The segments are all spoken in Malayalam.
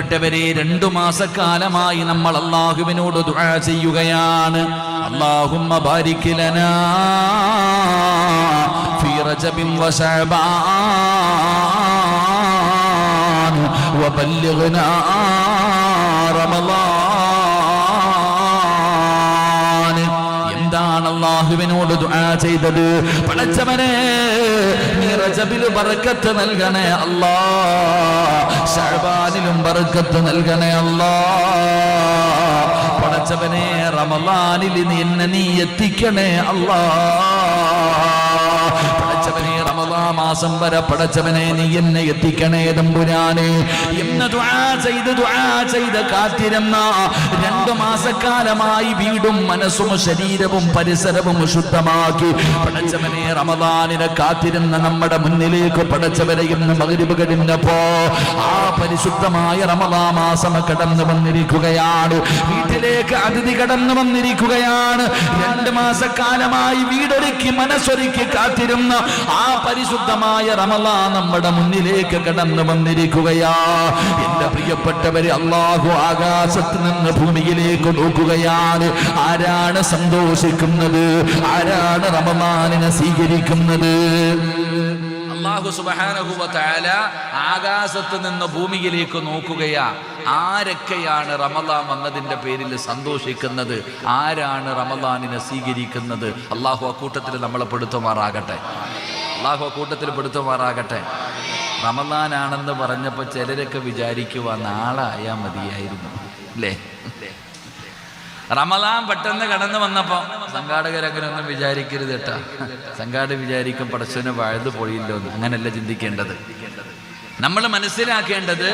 പ്പെട്ടവരെ 2 മാസക്കാലമായി നമ്മൾ അല്ലാഹുവിനോട് ദുആ ചെയ്യുകയാണ്. അല്ലാഹുമ്മ ബാരിക് ലനാ ഫീ റജബിൻ വ ശഅബാൻ വബല്ലിഗ്നാ റമളാൻ. എന്താണ് അല്ലാഹുവിനോട് ദുആ ചെയ്തത്? പടച്ചവനെ നീ റജബിൽ ബർക്കത്ത് നൽകണേ അല്ലാഹ്, ശഅബാനിലും ബർക്കത്ത് നൽകണേ അല്ലാഹ്. പടച്ചവനെ റമളാനിൽ നീ എത്തിക്കണേ അല്ലാഹ്. പടച്ചവനെ റമളാൻ മാസം വരെ പടച്ചവനെ നീ എന്നെ എത്തിക്കണേ തമ്പുരാനെ എന്ന് ദുആ ചെയ്ത് കാത്തിരുന്ന 2 മാസക്കാലമായി വീടും മനസ്സും ശരീരവും പരിസരവും ശുദ്ധമാക്കി പടച്ചവനെ റമളാനിനെ കാത്തിരുന്ന നമ്മുടെ മുന്നിലേക്ക് പടച്ചവനെ ഇന്ന് മഗ്രിബ് കഴിഞ്ഞപ്പോ ആ പരിശുദ്ധമായ റമളാൻ മാസം കടന്നു വന്നിരിക്കുകയാണ്. വീട്ടിലേക്ക് അതിഥി കടന്നു വന്നിരിക്കുകയാണ്. 2 മാസക്കാലമായി വീടൊരുക്കി മനസ്സൊരുക്കി കാത്തിരുന്ന ആ പരിശുദ്ധമായ റമളാൻ നമ്മുടെ മുന്നിലേക്ക് കടന്നു വന്നിരിക്കുകയാ. എന്റെ പ്രിയപ്പെട്ടവരെ, അല്ലാഹു ആകാശത്ത് നിന്ന് ഭൂമിയിലേക്ക് നോക്കുകയാണ്. ആരാണ് സന്തോഷിക്കുന്നത്? ആരാണ് റമളാനിനെ സ്വീകരിക്കുന്നത്? അല്ലാഹു സുബ്ഹാനഹു വ തആല ആകാശത്ത് നിന്ന് ഭൂമിയിലേക്ക് നോക്കുകയാ. ആരൊക്കെയാണ് റമളാൻ വന്നതിന്റെ പേരിൽ സന്തോഷിക്കുന്നത്? ആരാണ് റമളാനിനെ സ്വീകരിക്കുന്നത്? അല്ലാഹു അക്കൂട്ടത്തിൽ നമ്മളെ പെടുത്തുമാറാകട്ടെ. അല്ലാഹു അക്കൂട്ടത്തിൽ പെടുത്തുമാറാകട്ടെ. റമളാനാണെന്ന് പറഞ്ഞപ്പോൾ ചിലരൊക്കെ വിചാരിക്കുക നാളെ ആയാൽ മതിയായിരുന്നു അല്ലേ? റമളാൻ പെട്ടെന്ന് കടന്നു വന്നപ്പോൾ സംഘാടകരങ്ങനൊന്നും വിചാരിക്കരുത് കേട്ടാ. സംഘാടകർ വിചാരിക്കും പടച്ചവന് വഴുതു പോയില്ലോ എന്ന്. അങ്ങനെയല്ല ചിന്തിക്കേണ്ടത്. നമ്മൾ മനസ്സിലാക്കേണ്ടത്,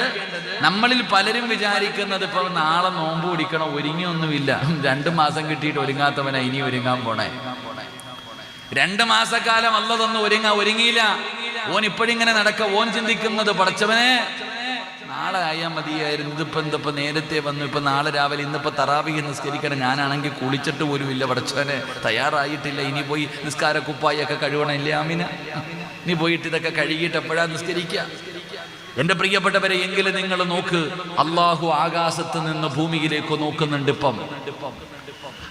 നമ്മളിൽ പലരും വിചാരിക്കുന്നത് ഇപ്പോൾ നാളെ നോമ്പ് പിടിക്കണം, ഒരുങ്ങിയൊന്നുമില്ല, 2 മാസം കിട്ടിയിട്ട് ഒരുങ്ങാത്തവനാ ഇനി ഒരുങ്ങാൻ പോണേ. 2 മാസക്കാലം അള്ളതൊന്നും ഒരുങ്ങിയില്ല. ഓൻ ഇപ്പോഴിങ്ങനെ ഓൻ ചിന്തിക്കുന്നത് പടച്ചവനെ നാളെ ആയാൽ മതിയായിരുന്നു. ഇതിപ്പോ നേരത്തെ വന്നു, ഇപ്പൊ നാളെ രാവിലെ ഇന്നിപ്പോ തറാവീഹ് നിസ്കരിക്കണം. ഞാനാണെങ്കിൽ കുളിച്ചിട്ട് പോലും ഇല്ല പടച്ചവനെ, തയ്യാറായിട്ടില്ല. ഇനി പോയി നിസ്കാര കുപ്പായൊക്കെ കഴുകണം ഇല്ലേ ആമിന? ഇനി പോയിട്ട് ഇതൊക്കെ കഴുകിയിട്ട് എപ്പോഴാ നിസ്കരിക്കുക? എന്റെ പ്രിയപ്പെട്ടവരെ, എങ്കിലും നിങ്ങൾ നോക്ക്, അല്ലാഹു ആകാശത്ത് നിന്ന് ഭൂമിയിലേക്ക് നോക്കുന്നുണ്ട്. ഇപ്പം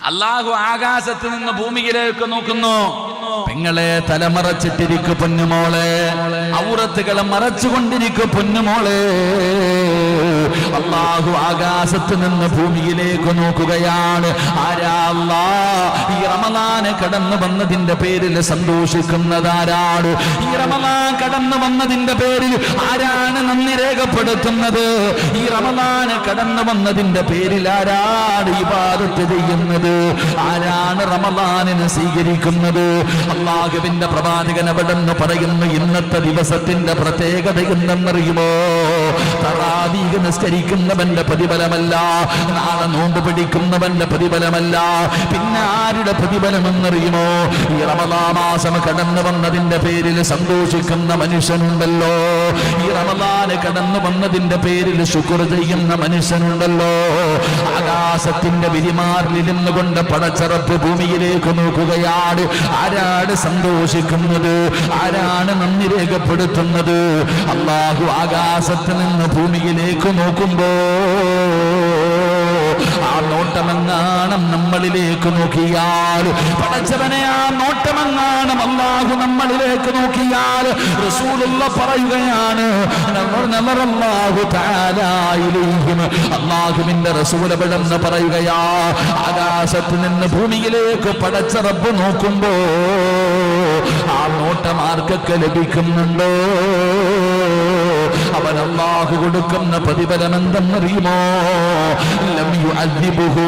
അല്ലാഹു ആകാശത്ത് നിന്ന് ഭൂമിയിലേക്ക് നോക്കുന്നു. പെങ്ങളെ തലമറച്ചിട്ടിരിക്കു പൊന്നുമോളെ, ഔറത്തുകളെ മറച്ചുകൊണ്ടിരിക്കു പൊന്നുമോളെ. അല്ലാഹു ആകാശത്ത് നിന്ന് ഭൂമിയിലേക്ക് നോക്കുകയാണ്. ആരാ അല്ലാഹ് ഈ റമളാൻ കടന്നു വന്നതിന്റെ പേരിൽ സന്തോഷിക്കുന്നതാരാണ്? ഈ റമളാൻ കടന്നു വന്നതിന്റെ പേരിൽ ആരാണ് നന്ദി രേഖപ്പെടുത്തുന്നത്? ഈ റമളാൻ കടന്നു വന്നതിന്റെ പേരിൽ ആരാണ് ഇബാദത്ത് ചെയ്യുന്നത്? ആരാണ് റമളാനിനെ സ്വീകരിക്കുന്നത്? അല്ലാഹുവിന്റെ പ്രവാചകൻ അവിടെന്ന് പറയുന്നു, ഇന്നത്തെ ദിവസത്തിന്റെ പ്രത്യേകത എന്തെന്നറിയുമോ? തറാവീഹ് നിസ്കരിക്കുന്നവന്റെ പ്രതിഫലമല്ല, നാളെ നോമ്പ് പിടിക്കുന്നവന്റെ പ്രതിഫലമല്ല, പിന്നെ ആരുടെ പ്രതിഫലമെന്നറിയുമോ? ഈ റമളാൻ മാസം കടന്നു വന്നതിന്റെ പേരിൽ സന്തോഷിക്കുന്ന മനുഷ്യനുണ്ടല്ലോ, ഈ റമളാൻ കടന്നു വന്നതിന്റെ പേരിൽ ശുക്ർ ചെയ്യുന്ന മനുഷ്യനുണ്ടല്ലോ. ആകാശത്തിന്റെ വിരിമാറിലിരുന്നു കൊണ്ട് പടച്ചറപ്പ് ഭൂമിയിലേക്ക് നോക്കുകയാണ്. ആരാണ് സന്തോഷിക്കുന്നത്? ആരാണ് നന്ദി രേഖപ്പെടുത്തുന്നത്? അല്ലാഹു ആകാശത്ത് നിന്ന് ഭൂമിയിലേക്ക് നോക്കുമ്പോ ആ നോട്ടമെങ്ങാണം നമ്മളിലേക്ക് നോക്കിയാൽ, പടച്ചവനെ ആ നോട്ടമെങ്ങാണം അല്ലാഹു നമ്മളിലേക്ക് നോക്കിയാൽ റസൂലുള്ള പറയുകയാണ്, അല്ലാഹുവിന്റെ റസൂൽ എവിടെന്ന് പറയുകയാ, ആകാശത്ത് നിന്ന് ഭൂമിയിലേക്ക് പടച്ച റബ്ബ് നോക്കുമ്പോ ആ നോട്ടം ആർക്കൊക്കെ ലഭിക്കുന്നുണ്ടോ അവൻ അല്ലാഹു കൊടുക്കുന്ന പ്രതിഫലം എന്തെന്നറിയുമോ? ലം യുഅദ്ദിബുഹു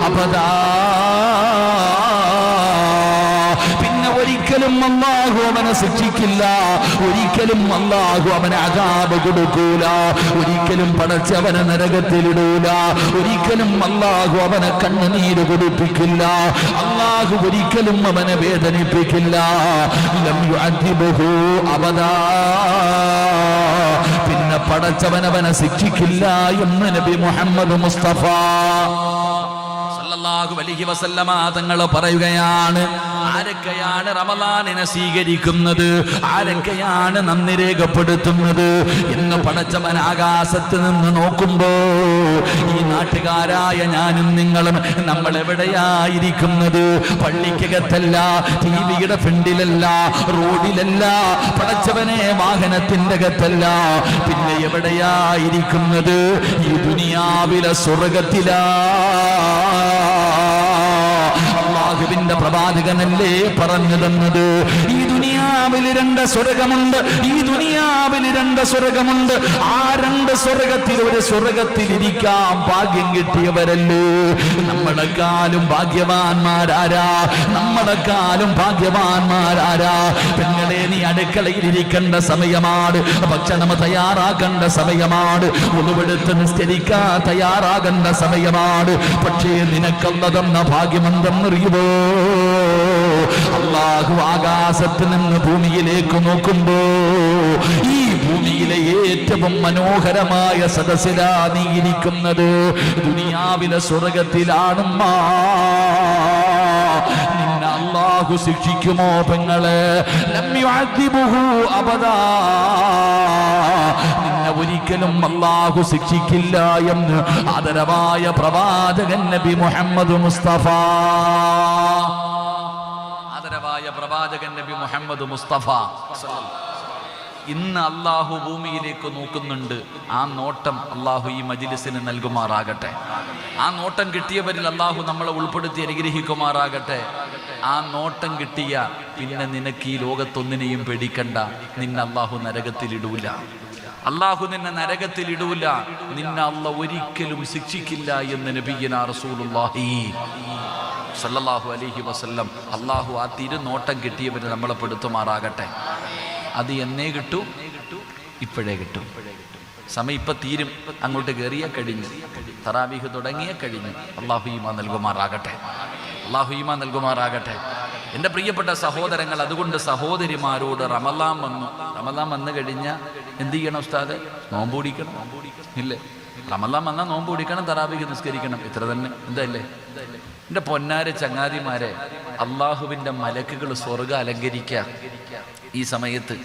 അബദാ. പിന്നെ ഒരിക്കലും അല്ലാഹു അവനെ ശിക്ഷിക്കില്ല, ഒരിക്കലും അല്ലാഹു അവനെ അദാബ് കൊടുക്കൂല, ഒരിക്കലും പടച്ചവനെ നരകത്തിലിടൂല, ഒരിക്കലും അല്ലാഹു അവനെ കണ്ണുനീര് കൊടുപ്പിക്കില്ല, അല്ലാഹു ഒരിക്കലും അവനെ വേദനിപ്പിക്കില്ല. ലം യുഅദ്ദിബുഹു അബദാ. പിന്നെ പടച്ചവനവനെ ശിക്ഷിക്കില്ല എന്ന് നബി മുഹമ്മദ് മുസ്തഫ സല്ലല്ലാഹു അലൈഹി വസല്ലമ തങ്ങൾ പറയുകയാണ്, ആരൊക്കെയാണ് റമളാനിനെ സ്വീകരിക്കുന്നത്, ആരൊക്കെയാണ് നന്ദി രേഖപ്പെടുത്തുന്നത് എന്ന് പടച്ചവൻ ആകാശത്ത് നിന്ന് നോക്കുമ്പോ ഈ നാട്ടുകാരായ ഞാനും നിങ്ങളും നമ്മൾ എവിടെയായിരിക്കുന്നത്? പള്ളിക്കകത്തല്ല, ടിവിയുടെ ഫ്രണ്ടിലല്ല, റോഡിലല്ല, പടച്ചവനെ വാഹനത്തിന്റെ അകത്തല്ല, പിന്നെ എവിടെയായിരിക്കുന്നത്? ഈ ദുനിയാവിലെ സ്വർഗത്തിലാ. അല്ലാഹുവിന്റെ പ്രവാചകനല്ലേ പറഞ്ഞു തന്നത്, ഈ ദുനിയാവിൽ 2 സ്വർഗമുണ്ട്, ഈ ദുനിയാവിൽ 2 സ്വർഗമുണ്ട്. ആ 2 സ്വർഗത്തിൽ ഒരു സ്വർഗത്തിലിരിക്കാൻ ഭാഗ്യം കിട്ടിയവരല്ലേ നമ്മളെക്കാളും ഭാഗ്യവാന്മാരാരാ? നമ്മളെക്കാളും ഭാഗ്യവാന്മാരാരാ? പെങ്ങളെ, നീ അടുക്കളയിൽ ഇരിക്കേണ്ട സമയമാണ്, ഭക്ഷണം തയ്യാറാക്കേണ്ട സമയമാണ്, ഉളുവെടുത്ത് നിസ്കരിക്കാൻ തയ്യാറാകേണ്ട സമയമാണ്. പക്ഷേ നിനക്കല്ല തന്ന ഭാഗ്യമെന്തെന്നറിയുമോ? അല്ലാഹു ആകാശത്ത് നിന്ന് ഭൂമിയിലേക്ക് നോക്കുമ്പോ ഈ ഭൂമിയിലെ ഏറ്റവും മനോഹരമായ സദസ്സിലാ നീ ഇരിക്കുന്നത്. ദുനിയാവിലെ സ്വർഗത്തിലാണുമ്മ. നിന്നെ അല്ലാഹു ശിക്ഷിക്കുമോ പെങ്ങളെ? ലം യുഅദ്ദിബുഹു അബദാ. നിന്നെ ഒരിക്കലും അല്ലാഹു ശിക്ഷിക്കില്ല എന്ന് ആദരവായ പ്രവാചകൻ നബി മുഹമ്മദ് മുസ്തഫ. ആദരവായ പ്രവാചകൻ നബി മുഹമ്മദ് മുസ്തഫ. ഇന്ന് അല്ലാഹു ഭൂമിയിലേക്ക് നോക്കുന്നുണ്ട്. ആ നോട്ടം അല്ലാഹു ഈ മജ്ലിസിന് നൽകുമാറാകട്ടെ. ആ നോട്ടം കിട്ടിയവരിൽ അല്ലാഹു നമ്മളെ ഉൾപ്പെടുത്തി അനുഗ്രഹിക്കുമാറാകട്ടെ. ആ നോട്ടം കിട്ടിയ പിന്നെ നിനക്ക് ഈ ലോകത്തൊന്നിനെയും പേടിക്കണ്ട. നിന്നെ അല്ലാഹു നരകത്തിലിടൂല. അല്ലാഹു നിന്നെ നരകത്തിലിടൂല. നിന്നെ അല്ലാഹു ഒരിക്കലും ശിക്ഷിക്കില്ല എന്ന് നബിയ്യനാ റസൂലുള്ളാഹി സല്ലല്ലാഹു അലൈഹി വസല്ലം. അല്ലാഹു ആ തിരുനോട്ടം കിട്ടിയവരെ നമ്മളെ പെടുത്തുമാറാകട്ടെ. അത് എന്നേ കിട്ടൂ? ഇപ്പോഴേ കിട്ടും. സമയം ഇപ്പം തീരും. അങ്ങോട്ട് കയറിയ കഴിഞ്ഞു, തറാവീഹ് തുടങ്ങിയ കഴിഞ്ഞു. അല്ലാഹു ഈമാൻ നൽകുമാറാകട്ടെ. അല്ലാഹു ഈമാൻ നൽകുമാറാകട്ടെ. എൻ്റെ പ്രിയപ്പെട്ട സഹോദരങ്ങൾ, അതുകൊണ്ട് സഹോദരിമാരോട് റമളാൻ വന്നു കഴിഞ്ഞാൽ എന്ത് ചെയ്യണം ഉസ്താദ്? നോമ്പ് പിടിക്കണം. ഇല്ലേ? റമളാൻ വന്നാൽ നോമ്പ് പിടിക്കണം, തറാവീഹ് നിസ്കരിക്കണം. ഇത്ര തന്നെ. എന്തല്ലേ എൻ്റെ പൊന്നാരെ ചങ്ങാതിമാരെ, അള്ളാഹുവിൻ്റെ മലക്കുകൾ സ്വർഗം അലങ്കരിക്കുക ഈ സമയത്ത്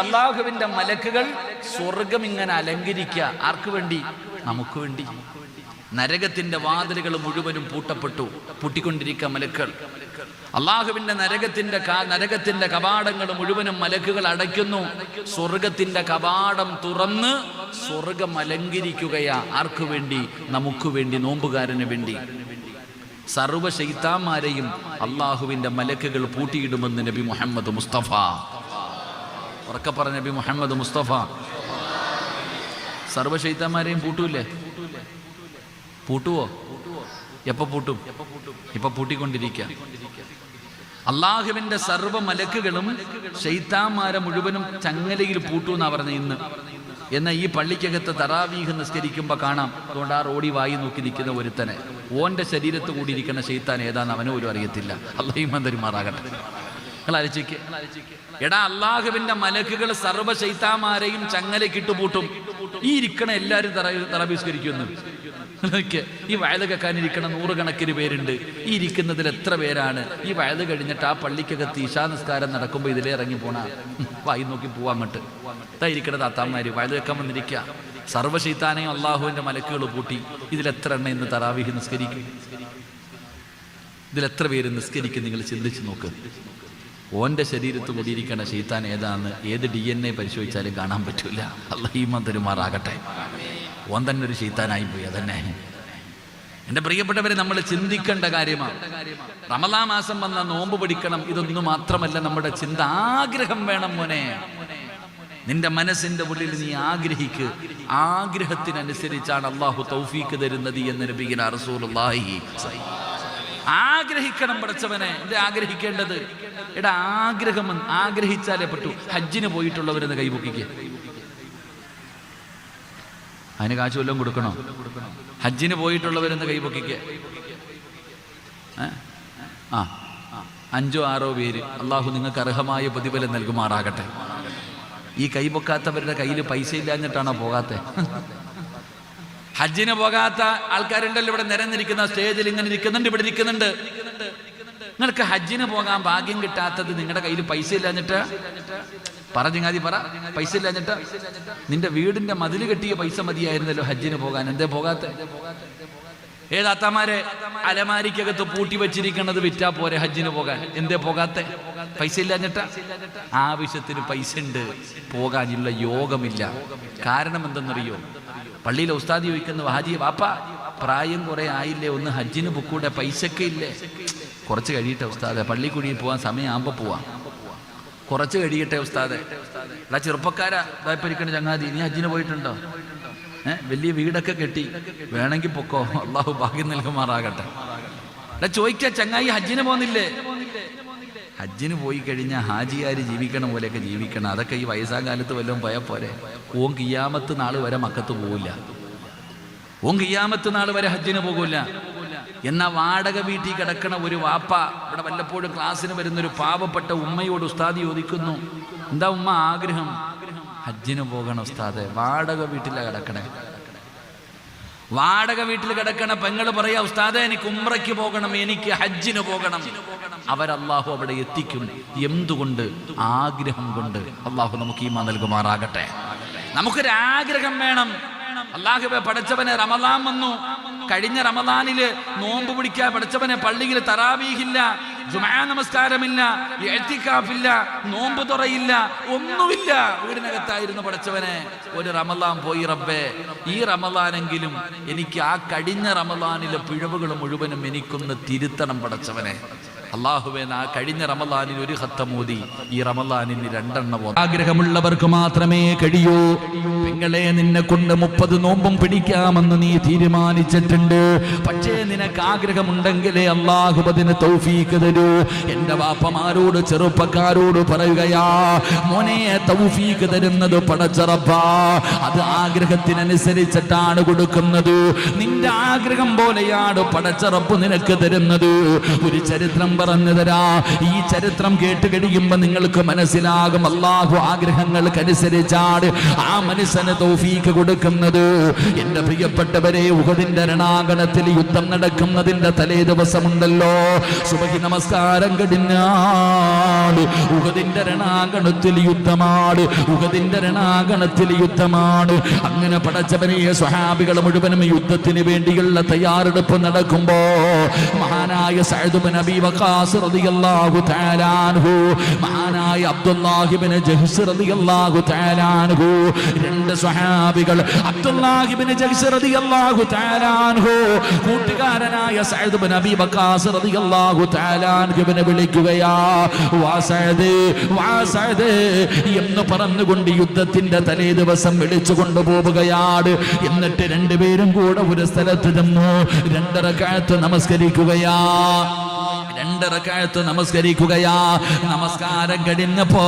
അള്ളാഹുവിൻ്റെ മലക്കുകൾ സ്വർഗം ഇങ്ങനെ അലങ്കരിക്കുക. ആർക്ക് വേണ്ടി? നമുക്ക് വേണ്ടി. നരകത്തിന്റെ വാതിലുകൾ മുഴുവനും പൂട്ടിക്കൊണ്ടിരിക്കുക മലക്കുകൾ. അള്ളാഹുവിന്റെ നരകത്തിന്റെ കവാടങ്ങൾ മുഴുവനും മലക്കുകൾ അടയ്ക്കുന്നു. സ്വർഗത്തിന്റെ കവാടം തുറന്ന് സ്വർഗം അലങ്കരിക്കുകയാ. ആർക്ക് വേണ്ടി? നമുക്ക് വേണ്ടി, നോമ്പുകാരന് വേണ്ടി. സർവ്വ ശൈത്താന്മാരെയും അള്ളാഹുവിന്റെ മലക്കുകൾ പൂട്ടിയിടുമെന്ന് നബി മുഹമ്മദ് മുസ്തഫ. ഉറക്കെ പറഞ്ഞ നബി മുഹമ്മദ് മുസ്തഫ. സർവ്വ ശൈത്താന്മാരെയും പൂട്ടൂല്ലേ? പൂട്ടുവോ? എപ്പോ പൂട്ടും? ഇപ്പൊ പൂട്ടിക്കൊണ്ടിരിക്കുക. അള്ളാഹുവിന്റെ സർവ്വ മലക്കുകളും ശൈത്താന്മാരെ മുഴുവനും ചങ്ങലയിൽ പൂട്ടൂന്നാ പറഞ്ഞ ഇന്ന്. എന്നാൽ ഈ പള്ളിക്കകത്ത് തറാവീഹ് നിസ്കരിക്കുമ്പോൾ കാണാം, അതുകൊണ്ട് ആ റോഡി വായി നോക്കി നിൽക്കുന്ന ഒരുത്തനെ, ഓന്റെ ശരീരത്ത് കൂടിയിരിക്കുന്ന ശൈത്താൻ ഏതാന്ന് അവനും ഒരു അറിയത്തില്ല. അല്ലാഹു ഈമാൻ തരുമാറാകട്ടെ. നിങ്ങൾ ആലോചിക്ക്. എടാ, അള്ളാഹുവിന്റെ മലക്കുകൾ സർവ്വ ശൈത്താന്മാരെയും ചങ്ങലക്കിട്ട് പൂട്ടും. ഈ ഇരിക്കണ എല്ലാവരും തറാവീഹ്സ്കരിക്കുന്നു. ഈ വയല് കേൾക്കാനിരിക്കണ 100 കണക്കിന് പേരുണ്ട്. ഈ ഇരിക്കുന്നതിൽ എത്ര പേരാണ് ഈ വയല് കഴിഞ്ഞിട്ട് ആ പള്ളിക്കകത്ത് ഇശാ നിസ്കാരം നടക്കുമ്പോൾ ഇതിലേ ഇറങ്ങി പോണ വായി നോക്കി പോവാൻ അങ്ങോട്ട് ഇരിക്കണ താത്താമാര് വയല് കേൾക്കാൻ വന്നിരിക്കുക. സർവ്വ ശൈത്താനെയും അള്ളാഹുവിന്റെ മലക്കുകൾ പൂട്ടി. ഇതിലെത്ര എണ്ണ ഇന്ന് തറാവീഹ് നിസ്കരിക്കും? ഇതിലെത്ര പേര് നിസ്കരിക്കും? നിങ്ങൾ ചിന്തിച്ച് നോക്ക്. ഓന്റെ ശരീരത്ത് കൂടിയിരിക്കേണ്ട ശൈത്താൻ ഏതാന്ന് ഏത് DNA പരിശോധിച്ചാലും കാണാൻ പറ്റൂല. അല്ലാഹു ഈമാൻ തരുമാറാകട്ടെ. ഓൻ തന്നെ ഒരു ശൈത്താനായി പോയി. അതന്നെ എൻ്റെ പ്രിയപ്പെട്ടവരെ, നമ്മൾ ചിന്തിക്കേണ്ട കാര്യമാണ്. റമളാൻ മാസം വന്ന നോമ്പ് പിടിക്കണം, ഇതൊന്നും മാത്രമല്ല നമ്മുടെ ചിന്ത. ആഗ്രഹം വേണം മോനെ. നിന്റെ മനസ്സിന്റെ ഉള്ളിൽ നീ ആഗ്രഹിക്ക്. ആഗ്രഹത്തിനനുസരിച്ചാണ് അള്ളാഹു തൗഫീക്ക് തരുന്നത് എന്ന് നബിയുനാ റസൂലുള്ളാഹി. ആഗ്രഹിക്കണം പഠിച്ചവനെ. എന്താ ആഗ്രഹിക്കേണ്ടത്? എടാ, ആഗ്രഹം ആഗ്രഹിച്ചാലേ പറ്റൂ. ഹജ്ജിന് പോയിട്ടുള്ളവരെന്ന് കൈപൊക്കിക്കുക. അതിന് കാശ് വല്ലതും കൊടുക്കണോ? ഹജ്ജിന് പോയിട്ടുള്ളവരെന്ന് കൈപൊക്കിക്കുക. 5 or 6 പേര്. അള്ളാഹു നിങ്ങൾക്ക് അർഹമായ പ്രതിഫലം നൽകുമാറാകട്ടെ. ഈ കൈപൊക്കാത്തവരുടെ കയ്യിൽ പൈസ ഇല്ലാഞ്ഞിട്ടാണോ പോകാത്തെ? ഹജ്ജിന് പോകാത്ത ആൾക്കാരുണ്ടല്ലോ ഇവിടെ നിരന്നിരിക്കുന്ന സ്റ്റേജിൽ ഇങ്ങനെ ഇരിക്കുന്നുണ്ട്, ഇവിടെ ഇരിക്കുന്നുണ്ട്. നിങ്ങൾക്ക് ഹജ്ജിന് പോകാൻ ഭാഗ്യം കിട്ടാത്തത് നിങ്ങളുടെ കയ്യിൽ പൈസ ഇല്ലാഞ്ഞിട്ട്? പറഞ്ഞാതി പറ, പൈസ ഇല്ലാഞ്ഞിട്ട്? നിന്റെ വീടിന്റെ മതിൽ കെട്ടിയ പൈസ മതിയായിരുന്നല്ലോ ഹജ്ജിന് പോകാൻ, എന്തേ പോകാത്ത? ഏതാത്തമാരെ അലമാരിക്കകത്ത് പൂട്ടി വെച്ചിരിക്കുന്നത് വിറ്റാ പോരെ ഹജ്ജിന് പോകാൻ, എന്തേ പോകാത്ത? പൈസ ഇല്ലാഞ്ഞിട്ട്? ആവശ്യത്തിന് പൈസ ഉണ്ട്, പോകാനുള്ള യോഗമില്ല. കാരണം എന്തെന്നറിയോ? പള്ളിയിലെ ഉസ്താദി ചോദിക്കുന്നു, ഹാജി വാപ്പ പ്രായം കുറെ ആയില്ലേ, ഒന്ന് ഹജ്ജിന് പൊക്കൂടെ, പൈസക്ക് ഇല്ലേ? കുറച്ച് കഴിയട്ടെ ഉസ്താദെ, പള്ളി കുടി പോവാൻ സമയമാകുമ്പോ പോവാം, കുറച്ച് കഴിയട്ടെ ഉസ്താദെ. അല്ല ചെറുപ്പക്കാരാ വായ്പരിക്കണ ചങ്ങാതി, നീ ഹജ്ജിന് പോയിട്ടുണ്ടോ? വലിയ വീടൊക്കെ കെട്ടി, വേണമെങ്കിൽ പൊക്കോ, അള്ളാഹു ഭാഗ്യം നൽകുമാറാകട്ടെ. അല്ല ചോദിക്കാ, ചങ്ങായി ഹജ്ജിന് പോകുന്നില്ലേ? ഹജ്ജിന് പോയി കഴിഞ്ഞാൽ ഹാജിയാര് ജീവിക്കണ പോലെയൊക്കെ ജീവിക്കണം. അതൊക്കെ ഈ വയസ്സാം കാലത്ത് വല്ലതും പോയാൽ പോരെ. ഓൻ കിയാമത്ത് നാൾ വരെ മക്കത്ത് പോകില്ല, ഓൻ കിയാമത്ത് നാൾ വരെ ഹജ്ജിന് പോകില്ല. എന്നാ വാടക വീട്ടിൽ കിടക്കണ ഒരു വാപ്പ ഇവിടെ വല്ലപ്പോഴും ക്ലാസ്സിന് വരുന്നൊരു പാവപ്പെട്ട ഉമ്മയോട് ഉസ്താദി ചോദിക്കുന്നു, എന്താ ഉമ്മ ആഗ്രഹം? ഹജ്ജിന് പോകണം ഉസ്താദെ. വാടക വീട്ടിലാണ് കിടക്കണേ. വാടക വീട്ടിൽ കിടക്കണ പെങ്ങള് പറയാ, ഉസ്താദെ എനിക്ക് ഉംറയ്ക്ക് പോകണം, എനിക്ക് ഹജ്ജിന് പോകണം. അവരല്ലാഹു അവിടെ എത്തിക്കും. എന്തുകൊണ്ട്? ആഗ്രഹം കൊണ്ട്. അള്ളാഹു നമുക്ക് ഈമാൻ നൽകുമാറാകട്ടെ. നമുക്കൊരാഗ്രഹം വേണം. അല്ലാഹുവേ പടച്ചവനെ, റമദാൻ വന്നു, കഴിഞ്ഞ റമദാനില് നോമ്പ് പിടിക്കാൻ പടച്ചവനെ പള്ളിയിൽ തറാവീഹില്ല, ജുമാ നമസ്കാരമില്ല, ഇഅ്തികാഫില്ല, നോമ്പ് തുറയില്ല, ഒന്നുമില്ല, വീടിനകത്തായിരുന്നു പടച്ചവനെ. ഒരു റമദാൻ പോയി റബ്ബേ, ഈ റമദാനെങ്കിലും എനിക്ക് ആ കഴിഞ്ഞ റമദാനിലെ പിഴവുകൾ മുഴുവനും എനിക്കൊന്ന് തിരുത്തണം പടച്ചവനെ. അല്ലാഹുവേ, ആ കഴിഞ്ഞ റമദാനിൽ ഒരു ഖത്തമോദി, ഈ റമദാനിന് 2 എണ്ണം. ആഗ്രഹമുള്ളവർക്ക് മാത്രമേ കഴിയൂ. പെങ്ങളെ, നിന്നെ കൊണ്ട് 30 നോമ്പും പിടിക്കാമെന്ന് നീ തീരുമാനിച്ചിട്ടുണ്ട്. പക്ഷേ നിനക്ക് ആഗ്രഹമുണ്ടെങ്കിലേ അല്ലാഹു അതിന് തൗഫീഖ് തരൂ. എന്റെ വാപ്പമാരോട് ചെറുപ്പക്കാരോട് പറയുകയാ, മോനെ, തൗഫീഖ് തരുന്നത് പടച്ച റബ്ബാ. അത് ആഗ്രഹത്തിനനുസരിച്ചിട്ടാണ് കൊടുക്കുന്നത്. നിന്റെ ആഗ്രഹം പോലെയാണ് പടച്ച റബ്ബ് നിനക്ക് തരുന്നത്. ഒരു ചരിത്രം പറഞ്ഞു തരാ. ഈ ചരിത്രം കേട്ട് കഴിയുമ്പോ നിങ്ങൾക്ക് മനസ്സിലാകും അല്ലാഹു ആഗ്രഹങ്ങൾക്കനുസരിച്ചാണ് ആ മനുഷ്യന് തൗഫീഖ് കൊടുക്കുന്നത്. എന്റെ പ്രിയപ്പെട്ടവരെ, ഉഹദിന്റെ രണാങ്കണത്തിൽ യുദ്ധം നടക്കുന്നതിന്റെ തലേ ദിവസമുണ്ടല്ലോ, സുബഹി നമസ്കാരം കഴിഞ്ഞാൽ ഉഹദിന്റെ രണാങ്കണത്തിൽ യുദ്ധമാണ്, ഉഹദിന്റെ രണാങ്കണത്തിൽ യുദ്ധമാണ്. അങ്ങനെ പടച്ചവനെ, സ്വഹാബികൾ മുഴുവനും യുദ്ധത്തിന് വേണ്ടിയുള്ള തയ്യാറെടുപ്പ് നടക്കുമ്പോ മഹാനായ സഅദ് ഇബ്നു അബീ വഖാസ് റളിയല്ലാഹു തആല അൻഹു, മഹാനായ അബ്ദുല്ലാഹ് ഇബ്നു ജഹ്ശ് റളിയല്ലാഹു തആല അൻഹു, 2 സ്വഹാബികൾ, അബ്ദുല്ലാഹ് ഇബ്നു ജഹ്ശ് റളിയല്ലാഹു തആല അൻഹു കൂട്ടുകാരനായ സഅദ് ഇബ്നു അബീ വഖാസ് റളിയല്ലാഹു തആല അൻഹുവിനെ വിളിക്കുകയാ, വാ സഅദ്, വാ സഅദ് എന്ന് പറഞ്ഞുകൊണ്ട് യുദ്ധത്തിന്റെ തലേ ദിവസം വിളിച്ചു കൊണ്ടുപോവുകയാണ്. എന്നിട്ട് 2 പേരും കൂടെ ഒരു സ്ഥലത്ത് ചെന്നു 2 റക്അത്ത് നമസ്കരിക്കുകയാ. 2 റക്അത്ത് നമസ്കരിക്കുകയാ. നമസ്കാരം കഴിഞ്ഞപ്പോ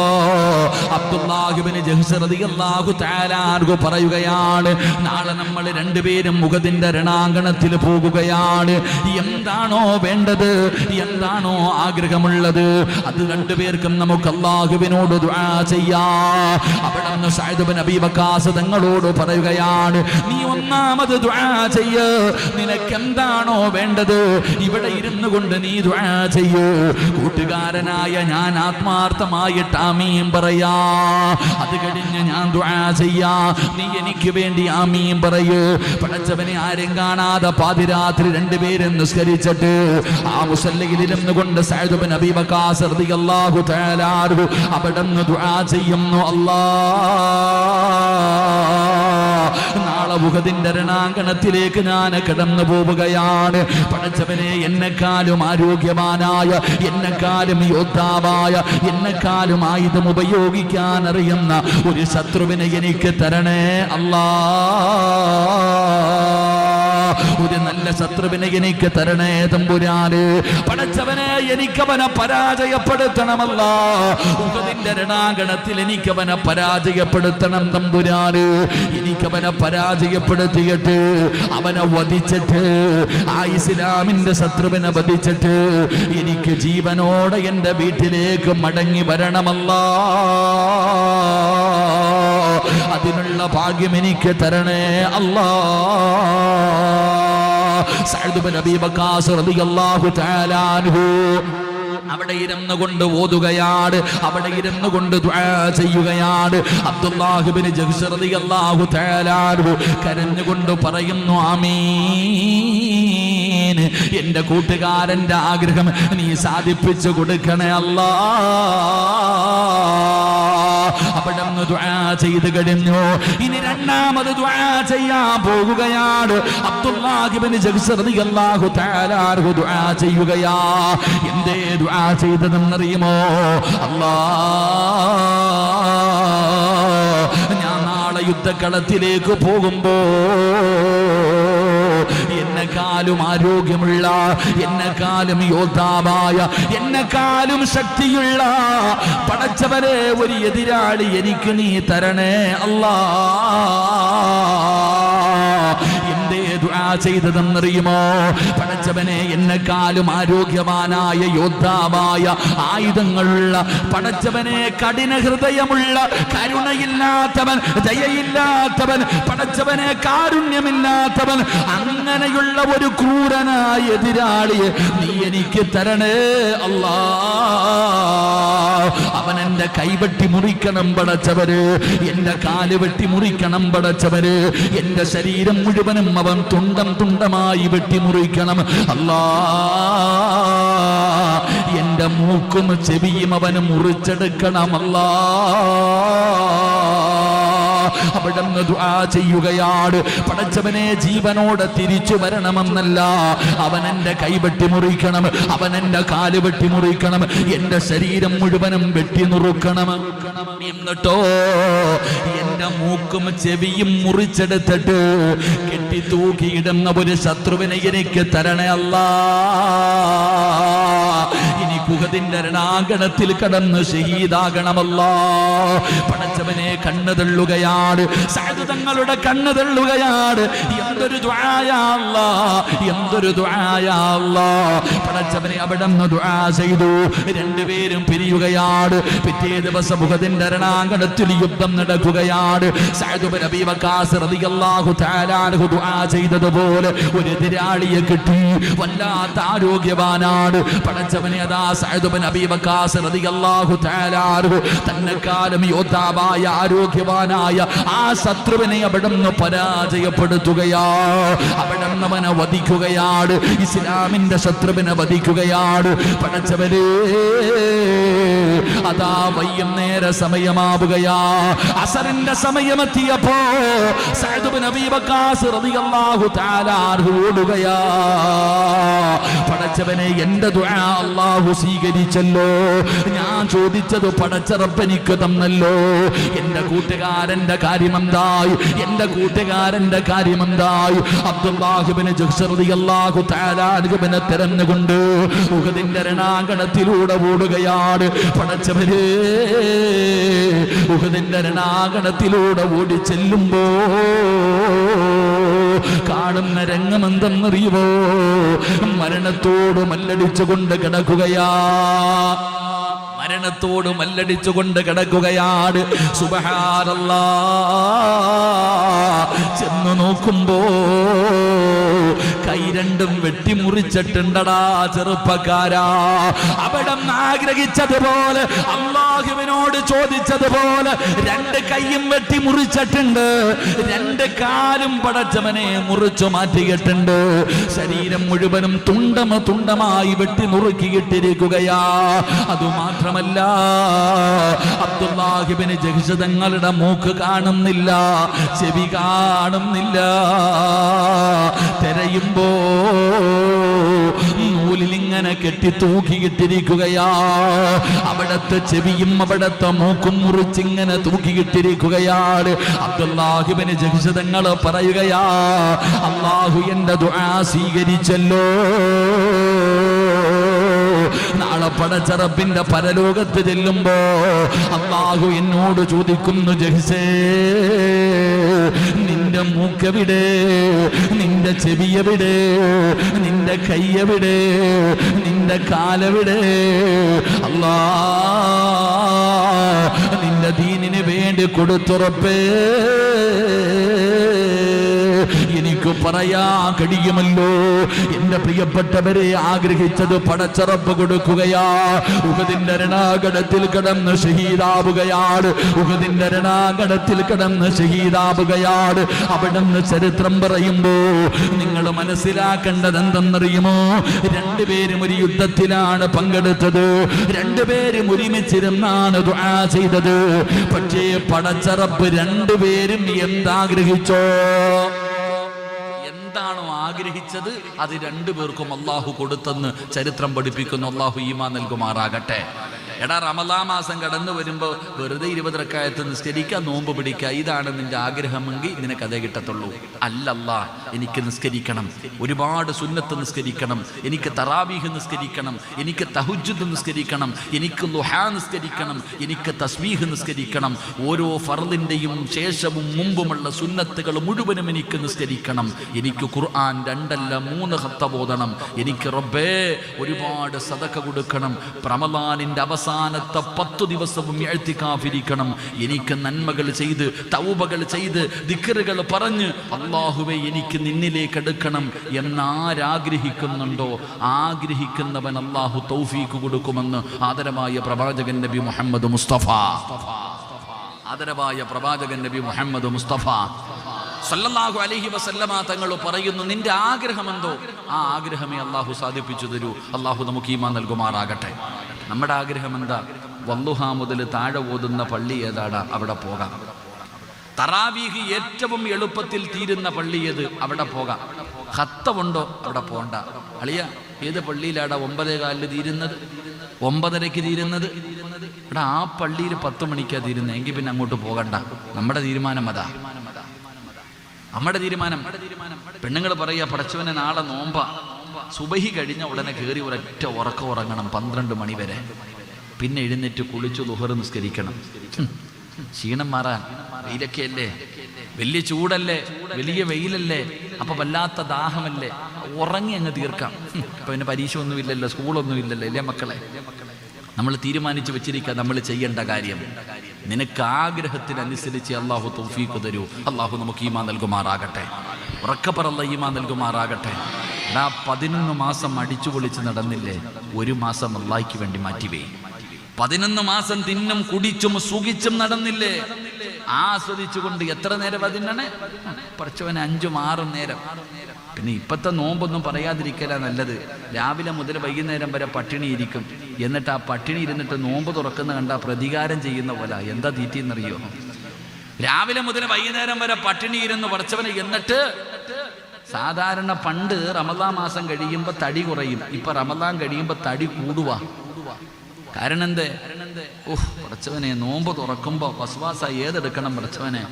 അബ്ദുല്ലാഹ് ഇബ്നു ജഹ്ശ് റളിയല്ലാഹു തആല അൻഹു പറയുകയാണ്, നാളെ നമ്മൾ 2 പേരും ഉഹദിന്റെ രണാങ്കണത്തിൽ പോകുകയാണ്. എന്താണോ വേണ്ടത്, എന്താണോ ആഗ്രഹമുള്ളത്, അത് 2 പേർക്കും നമുക്ക് അല്ലാഹുവിനോട് ദുആ ചെയ്യാം. അവിടെ നിന്ന് സഅദ് ഇബ്നു അബീ വഖാസ് തങ്ങളോട് പറയുകയാണ്, നീ ഒന്നാമത് ദുആ ചെയ്യ്. നിനക്ക് എന്താണോ വേണ്ടത് ഇവിടെ ഇരുന്നു കൊണ്ട് നീ ദുആ ചെയ്യൂ. കൂട്ടുകാരനായ ഞാൻ ആത്മാർത്ഥമായിട്ട് ആമീൻ പറയാ. അത് കഴിഞ്ഞ് ഞാൻ ദുആ ചെയ്യാ, നീ എനിക്ക് വേണ്ടി ആമീൻ പറയൂ. പടച്ചവനെ, ആരും കാണാതെ പാതിരാത്രി 2 പേരും നിസ്കരിച്ചിട്ട് ആ മുസല്ലയിലിരുന്നു കൊണ്ട് സഅദ് ഇബ്നു അബീ വഖാസ് റളിയല്ലാഹു തആല അൻഹു അവിടെ നിന്ന് ദുആ ചെയ്യുന്നു, നാളെ ഉഹദിന്റെ രണാങ്കണത്തിലേക്ക് ഞാൻ കടന്നു പോവുകയാണ്. പടച്ചവനെ, എന്നെക്കാളും ആരോഗ്യവാനായ, എന്നെക്കാളും യോദ്ധാവായ, എന്നെക്കാളും ആയുധം ഉപയോഗിക്കാൻ അറിയുന്ന ഒരു ശത്രുവിനെ എനിക്ക് തരണേ അല്ലാ. ഒരു നല്ല ശത്രുവിനെ എനിക്ക് തരണേ തമ്പുരാന്. പടച്ചവനെ, എനിക്കവനെ പരാജയപ്പെടുത്തണമല്ല. ഉഹദിന്റെ രണാങ്കണത്തിൽ എനിക്കവനെ പരാജയപ്പെടുത്തണം തമ്പുരാന്. എനിക്കവനെ പരാജയപ്പെടുത്തിയിട്ട് അവനെ വധിച്ചിട്ട്, ആ ഇസ്ലാമിന്റെ ശത്രുവിനെ വധിച്ചിട്ട് എനിക്ക് ജീവനോടെ എന്റെ വീട്ടിലേക്ക് മടങ്ങി വരണമല്ല. അതിനുള്ള അതിനുള്ള ഭാഗ്യം എനിക്ക് തരണേ അല്ലാ. സഅദ് ഇബ്നു അബീ വഖാസ് റളിയല്ലാഹു തആല അൻഹു അവിടെ ഇരുന്നു കൊണ്ട് ഓതുകയാണ്, അവിടെ ഇരുന്നു കൊണ്ട് ദുആ ചെയ്യുകയാണ്. അബ്ദുല്ലാഹ് ഇബ്നു ജഹ്ശ് റളിയല്ലാഹു തആല അൻഹു കരഞ്ഞുകൊണ്ട് പറയുന്നു ആമീൻ. എന്റെ കൂട്ടുകാരന്റെ ആഗ്രഹം നീ സാധിപ്പിച്ചു കൊടുക്കണേ അല്ലാ. അവിടെ നിന്ന് ദുആ ചെയ്ത് കഴിഞ്ഞു. ഇനി രണ്ടാമത് ദുആ ചെയ്യാൻ പോകുകയാണ്. അബ്ദുല്ലാഹ് ഇബ്നു ജഹ്ശ് റളിയല്ലാഹു തആല അൻഹു ദുആ ചെയ്യുകയാ. എന്തേ ദുആ ചെയ്തതെന്നറിയുമോ? അല്ലാഹ്, ഞാൻ നാളെ യുദ്ധക്കളത്തിലേക്ക് പോകുമ്പോ എന്നെക്കാളും ആരോഗ്യമുള്ള, എന്നെക്കാളും യോദ്ധാവായ, എന്നെക്കാളും ശക്തിയുള്ള പടച്ചവരെ ഒരു എതിരാളി എനിക്ക് നീ തരണേ അല്ലാ. എന്തേ ദുആ ചെയ്തതെന്നറിയുമോ? പടച്ചവനെ എന്നെക്കാളും ആരോഗ്യവാനായ, യോദ്ധാവായ, ആയുധങ്ങളുള്ള പടച്ചവനെ, കഠിന ഹൃദയമുള്ള, കരുണയില്ലാത്തവൻ, ദയയില്ലാത്തവൻ, പടച്ചവനെ കാരുണ്യമില്ലാത്തവൻ, അങ്ങനെയുള്ള ഒരു ക്രൂരനായ എതിരാളിയെ നീ എനിക്ക് തരണേ അല്ലാ. അവൻ എന്റെ കൈവെട്ടി മുറിക്കണം പടച്ചവര്, എന്റെ കാല് വെട്ടി മുറിക്കണം പടച്ചവര്, എന്റെ ശരീരം മുഴുവനും അവൻ തുണ്ടം തുണ്ടമായി വെട്ടി മുറിക്കണം അല്ലാ. എന്റെ മൂക്കും ചെവിയും അവന് മുറിച്ചെടുക്കണം അല്ലാ. അവിടെ നിന്ന് ദുആ ചെയ്യുകയാണ്. പടച്ചവനെ ജീവനോടെ തിരിച്ചു വരണമെന്നല്ല, അവൻ എന്റെ കൈവെട്ടി മുറിക്കണം, അവൻ എന്റെ കാല് വെട്ടി മുറിക്കണം, എന്റെ ശരീരം മുഴുവനും വെട്ടി നുറുക്കണം. എന്നിട്ടോ എന്റെ മൂക്കും ചെവിയും മുറിച്ചെടുത്തിട്ട് കെട്ടി തൂക്കിയിടുന്ന ഒരു ശത്രുവിനെ എനിക്ക് തരണേ അല്ലാ. ഇനി ഉഹദിന്റെ രണാങ്കണത്തിൽ കടന്ന് ഷഹീദാകണമല്ലാ. പടച്ചവനെ കണ്ണു തള്ളുകയാണ്, സഅദ് തങ്ങളുടെ കണ്ണു തള്ളുകയാണ്. എന്തൊരു ദുആയാ അല്ലാഹ്, എന്തൊരു ദുആയാ അല്ലാഹ്. പടച്ചവനെ അവിടെ നിന്ന് ദുആ ചെയ്തു. രണ്ടുപേരും പിരിയുകയാണ്. പിറ്റേ ദിവസം ഉഹദിന്റെ രണാങ്കണത്തിൽ യുദ്ധം നടക്കുകയാണ്. സഅദ് ഇബ്നു അബീ വഖാസ് റളിയല്ലാഹു തആല അൻഹു ദുആ ചെയ്തതുപോലെ ഒരു എതിരാളിയെ കിട്ടി. വല്ലാത്ത ആരോഗ്യവാനാണ് പടച്ചവനെ. അതാ സഅദ് ഇബ്നു അബീ വഖാസ് റളിയല്ലാഹു തആല അൻഹു തന്നെക്കാളും യോദ്ധാവായ, ആരോഗ്യവാനായ ആ ശത്രുവിനെ അവിടെ നിന്ന് പരാജയപ്പെടുത്തുകയാ. അവിടെ നിന്ന് അവനെ വധിക്കുകയാണ്. ഇസ്ലാമിന്റെ ശത്രുവിനെ വധിക്കുകയാണ് പടച്ചവനെ. അതാ വൈകുന്നേര സമയമാവുകയാ. അസറിന്റെ സമയമെത്തിയപ്പോ സഅദ് ഇബ്നു അബീ വഖാസ് റളിയല്ലാഹു തആല അൻഹു ഓടുകയാ. പടച്ചവനെ, എന്റെ ദുആ അല്ലാഹു സ്വീകരിച്ചല്ലോ. ഞാൻ ചോദിച്ചത് പടച്ച റബ്ബ് എനിക്ക് തന്നല്ലോ. എന്റെ കൂട്ടുകാരന്റെ കാര്യമെന്തായി? എന്റെ കൂട്ടുകാരന്റെ കാര്യമെന്തായി? അബ്ദുല്ലാഹ് ഇബ്നു ജഹ്ശ് റളിയല്ലാഹു തആല അൻഹുവിനെ തിരഞ്ഞുകൊണ്ട് ഉഹദിന്റെ രണാങ്കണത്തിലൂടെ ഓടുകയാണ് പടച്ചവനെ. ഉഹദിന്റെ രണാങ്കണത്തിലൂടെ ഓടി ചെല്ലുമ്പോ കാണുന്ന രംഗമെന്തെന്നറിയുമോ? മരണത്തോട് മല്ലടിച്ചുകൊണ്ട് കിടക്കുകയാ, മരണത്തോട് മല്ലടിച്ചുകൊണ്ട് കിടക്കുകയാണ്. സുബ്ഹാനല്ലാഹ്. ചെന്ന് നോക്കുമ്പോ കൈ രണ്ടും വെട്ടിമുറിച്ചിട്ടുണ്ടടാ ചെറുപ്പക്കാരാ. അവിടെ ആഗ്രഹിച്ചതുപോലെ, അല്ലാഹുവിനോട് ചോദിച്ചതുപോലെ രണ്ട് കൈയും വെട്ടിമുറിച്ചിട്ടുണ്ട്. രണ്ട് കാലും പടച്ചവനെ മുറിച്ചു മാറ്റിയിട്ടുണ്ട്. ശരീരം മുഴുവനും തുണ്ടമായി വെട്ടി നുറുക്കിയിട്ടിരിക്കുകയാ. അതുമാത്രമല്ല, അബ്ദുല്ലാഹ് ഇബ്നു ജഹ്ശ് തങ്ങളുടെ മൂക്ക് കാണുന്നില്ല, ചെവി കാണുന്നില്ല. തെരയുമ്പോ നൂലിലിങ്ങനെ കെട്ടി തൂക്കിയിട്ടിരിക്കുകയാ. അവിടത്തെ ചെവിയും അവിടത്തെ മൂക്കും മുറിച്ചിങ്ങനെ തൂക്കിയിട്ടിരിക്കുകയാണ്. അബ്ദുല്ലാഹ് ഇബ്നു ജഹ്ശ് തങ്ങൾ പറയുകയാ, അല്ലാഹു എന്റെ ദുആ സ്വീകരിച്ചല്ലോ. നാളെ പടച്ച റബ്ബിന്റെ പരലോകത്ത് ചെല്ലുമ്പോ അല്ലാഹു എന്നോട് ചോദിക്കുന്നു, ജഹ്സേ നിന്റെ മൂക്കെവിടെ? നിന്റെ ചെവിയെവിടെ? നിന്റെ കയ്യെവിടെ? നിന്റെ കാലെവിടെ? അല്ലാഹ് നിന്റെ ദീനിന് വേണ്ടി കൊടുത്തുറപ്പേ. എനിക്ക് പറയാൻ കഴിയുമല്ലോ. എന്റെ പ്രിയപ്പെട്ടവരെ, ആഗ്രഹിച്ചത് പടച്ചറപ്പ് കൊടുക്കുകയാ. ഉഹദിന്റെ രണാകടത്തിൽ കിടന്ന് ഷഹീദാവുകയാണ്. ഉഹദിന്റെ രണാകടത്തിൽ കിടന്ന് ഷഹീദാവുകയാണ്. അവിടുന്ന് ചരിത്രം പറയുമ്പോ നിങ്ങൾ മനസ്സിലാക്കേണ്ടത് എന്തെന്നറിയുമോ? രണ്ടുപേരും ഒരു യുദ്ധത്തിലാണ് പങ്കെടുത്തത്. രണ്ടുപേരും ഒരുമിച്ചിരുന്നാണ് ദുആ ചെയ്തത്. പക്ഷേ പടച്ചറപ്പ് രണ്ടുപേരും എന്താഗ്രഹിച്ചോ, എന്താണോ ആഗ്രഹിച്ചത് അത് രണ്ടുപേർക്കും അള്ളാഹു കൊടുത്തെന്ന് ചരിത്രം പഠിപ്പിക്കുന്നു. അള്ളാഹു ഈമാൻ നൽകുമാറാകട്ടെ. എടാ, റമദാൻ മാസം കടന്നു വരുമ്പോൾ വെറുതെ 20 റക്അത്ത് നിസ്കരിക്കുക, നോമ്പ് പിടിക്കുക, ഇതാണ് നിന്റെ ആഗ്രഹമെങ്കിൽ നിനക്കതേ കിട്ടത്തുള്ളൂ. അല്ലല്ലാ, എനിക്ക് നിസ്കരിക്കണം, ഒരുപാട് സുന്നത്ത് നിസ്കരിക്കണം, എനിക്ക് തറാവീഹ് നിസ്കരിക്കണം, എനിക്ക് തഹജ്ജുദ് നിസ്കരിക്കണം, എനിക്ക് ളുഹാ നിസ്കരിക്കണം, എനിക്ക് തസ്ബീഹ് നിസ്കരിക്കണം, ഓരോ ഫർദിന്റെയും ശേഷവും മുമ്പുമുള്ള സുന്നത്തുകൾ മുഴുവനും എനിക്ക് നിസ്കരിക്കണം, എനിക്ക് ഖുർആൻ 2 അല്ല 3 ഖത്തം ഓതണം, എനിക്ക് റബ്ബേ ഒരുപാട് സദഖ കൊടുക്കണം, റമദാനിന്റെ അവസാനത്തെ 10 ദിവസവും ഇഅ്തികാഫിരിക്കണം, എനിക്ക് നന്മകൾ ചെയ്ത് തൗബകൾ ചെയ്ത് ദിക്റുകൾ പറഞ്ഞ് അല്ലാഹുവേ എനിക്ക് നിന്നിലേക്ക് അടുക്കണം എന്നാരാഗ്രഹിക്കുന്നുണ്ടോ ആഗ്രഹിക്കുന്നവൻ അല്ലാഹു തൗഫീഖ് കൊടുക്കുമെന്ന് ആദരവായ പ്രവാചകൻ നബി മുഹമ്മദ് മുസ്തഫ, ആദരവായ പ്രവാചകൻ നബി മുഹമ്മദ് മുസ്തഫ സല്ലല്ലാഹു അലൈഹി വസല്ലമ തങ്ങൾ പറയുന്നു, നിന്റെ ആഗ്രഹമെന്തോ ആ ആഗ്രഹമേ അല്ലാഹു സാധിപ്പിച്ചു തരൂ. അല്ലാഹു നമുക്ക് ഈമാൻ നൽകുമാറാകട്ടെ. നമ്മുടെ ആഗ്രഹം എന്താ? വല്ലുഹാ മുതൽ താഴെ ഓതുന്ന പള്ളി ഏതാടാ, അവിടെ പോകാം. തറാവീഹ് ഏറ്റവും എളുപ്പത്തിൽ തീരുന്ന പള്ളി ഏത്, അവിടെ പോകാം. ഖത്തമുണ്ടോ, അവിടെ പോകണ്ട. അളിയ, ഏത് പള്ളിയിലാടാ 9:15 തീരുന്നത്, 9:30 തീരുന്നത്? എടാ, ആ പള്ളിയിൽ 10 മണിക്കാ തീരുന്നത്, എങ്കിൽ പിന്നെ അങ്ങോട്ട് പോകണ്ട. നമ്മുടെ തീരുമാനം അതാ, നമ്മുടെ തീരുമാനം. പെണ്ണുങ്ങൾ പറയുക, പടച്ചവനെ നാളെ നോമ്പ, സുബഹി കഴിഞ്ഞ ഉടനെ കയറി ഒരൊറ്റ ഉറക്കം ഉറങ്ങണം 12 മണി വരെ, പിന്നെ എഴുന്നേറ്റ് കുളിച്ചു ദുഹർ നിസ്കരിക്കണം. ക്ഷീണം മാറാൻ. വെയിലൊക്കെ അല്ലേ, വലിയ ചൂടല്ലേ, വലിയ വെയിലല്ലേ, അപ്പൊ വല്ലാത്ത ദാഹമല്ലേ, ഉറങ്ങി അങ്ങ് തീർക്കാം. ഇപ്പൊ പിന്നെ പരീക്ഷ ഒന്നുമില്ലല്ലോ, സ്കൂളൊന്നുമില്ലല്ലോ, ഇല്ലേ മക്കളെ? നമ്മൾ തീരുമാനിച്ചു വെച്ചിരിക്കുക നമ്മൾ ചെയ്യേണ്ട കാര്യം. നിനക്ക് ആഗ്രഹത്തിനനുസരിച്ച് അള്ളാഹു തൗഫീഖ് തരൂ. അള്ളാഹു നമുക്ക് ഈമാൻ നൽകുമാറാകട്ടെ. ഉറക്കപ്പറല്ല ഈമാൻ നൽകുമാറാകട്ടെ. 11 മാസം അടിച്ചു പൊളിച്ച് നടന്നില്ലേ, 1 മാസം അള്ളാഹിക്ക് വേണ്ടി മാറ്റിവേ. 11 മാസം തിന്നും കുടിച്ചും സുഖിച്ചും നടന്നില്ലേ, ആസ്വദിച്ചുകൊണ്ട് എത്ര നേരം അതിനാണ് പഠിച്ചവന് 5-6 നേരം. പിന്നെ ഇപ്പത്തെ നോമ്പൊന്നും പറയാതിരിക്കല നല്ലത്. രാവിലെ മുതൽ വൈകുന്നേരം വരെ പട്ടിണി ഇരിക്കും. എന്നിട്ട് ആ പട്ടിണി ഇരുന്നിട്ട് നോമ്പ് തുറക്കുന്ന കണ്ട പ്രതികാരം ചെയ്യുന്ന പോലെ. എന്താ തീറ്റിന്നറിയോ? രാവിലെ മുതൽ വൈകുന്നേരം വരെ പട്ടിണി ഇരുന്ന് പഠിച്ചവന്. എന്നിട്ട് സാധാരണ പണ്ട് റമദാൻ മാസം കഴിയുമ്പോൾ തടി കുറയും, ഇപ്പൊ റമദാൻ കഴിയുമ്പോൾ തടി കൂടുക. കാരണം എന്തേ? പഠിച്ചവനെ നോമ്പ് തുറക്കുമ്പോൾ വസ്വാസ ഏതെടുക്കണം പഠിച്ചവനെ?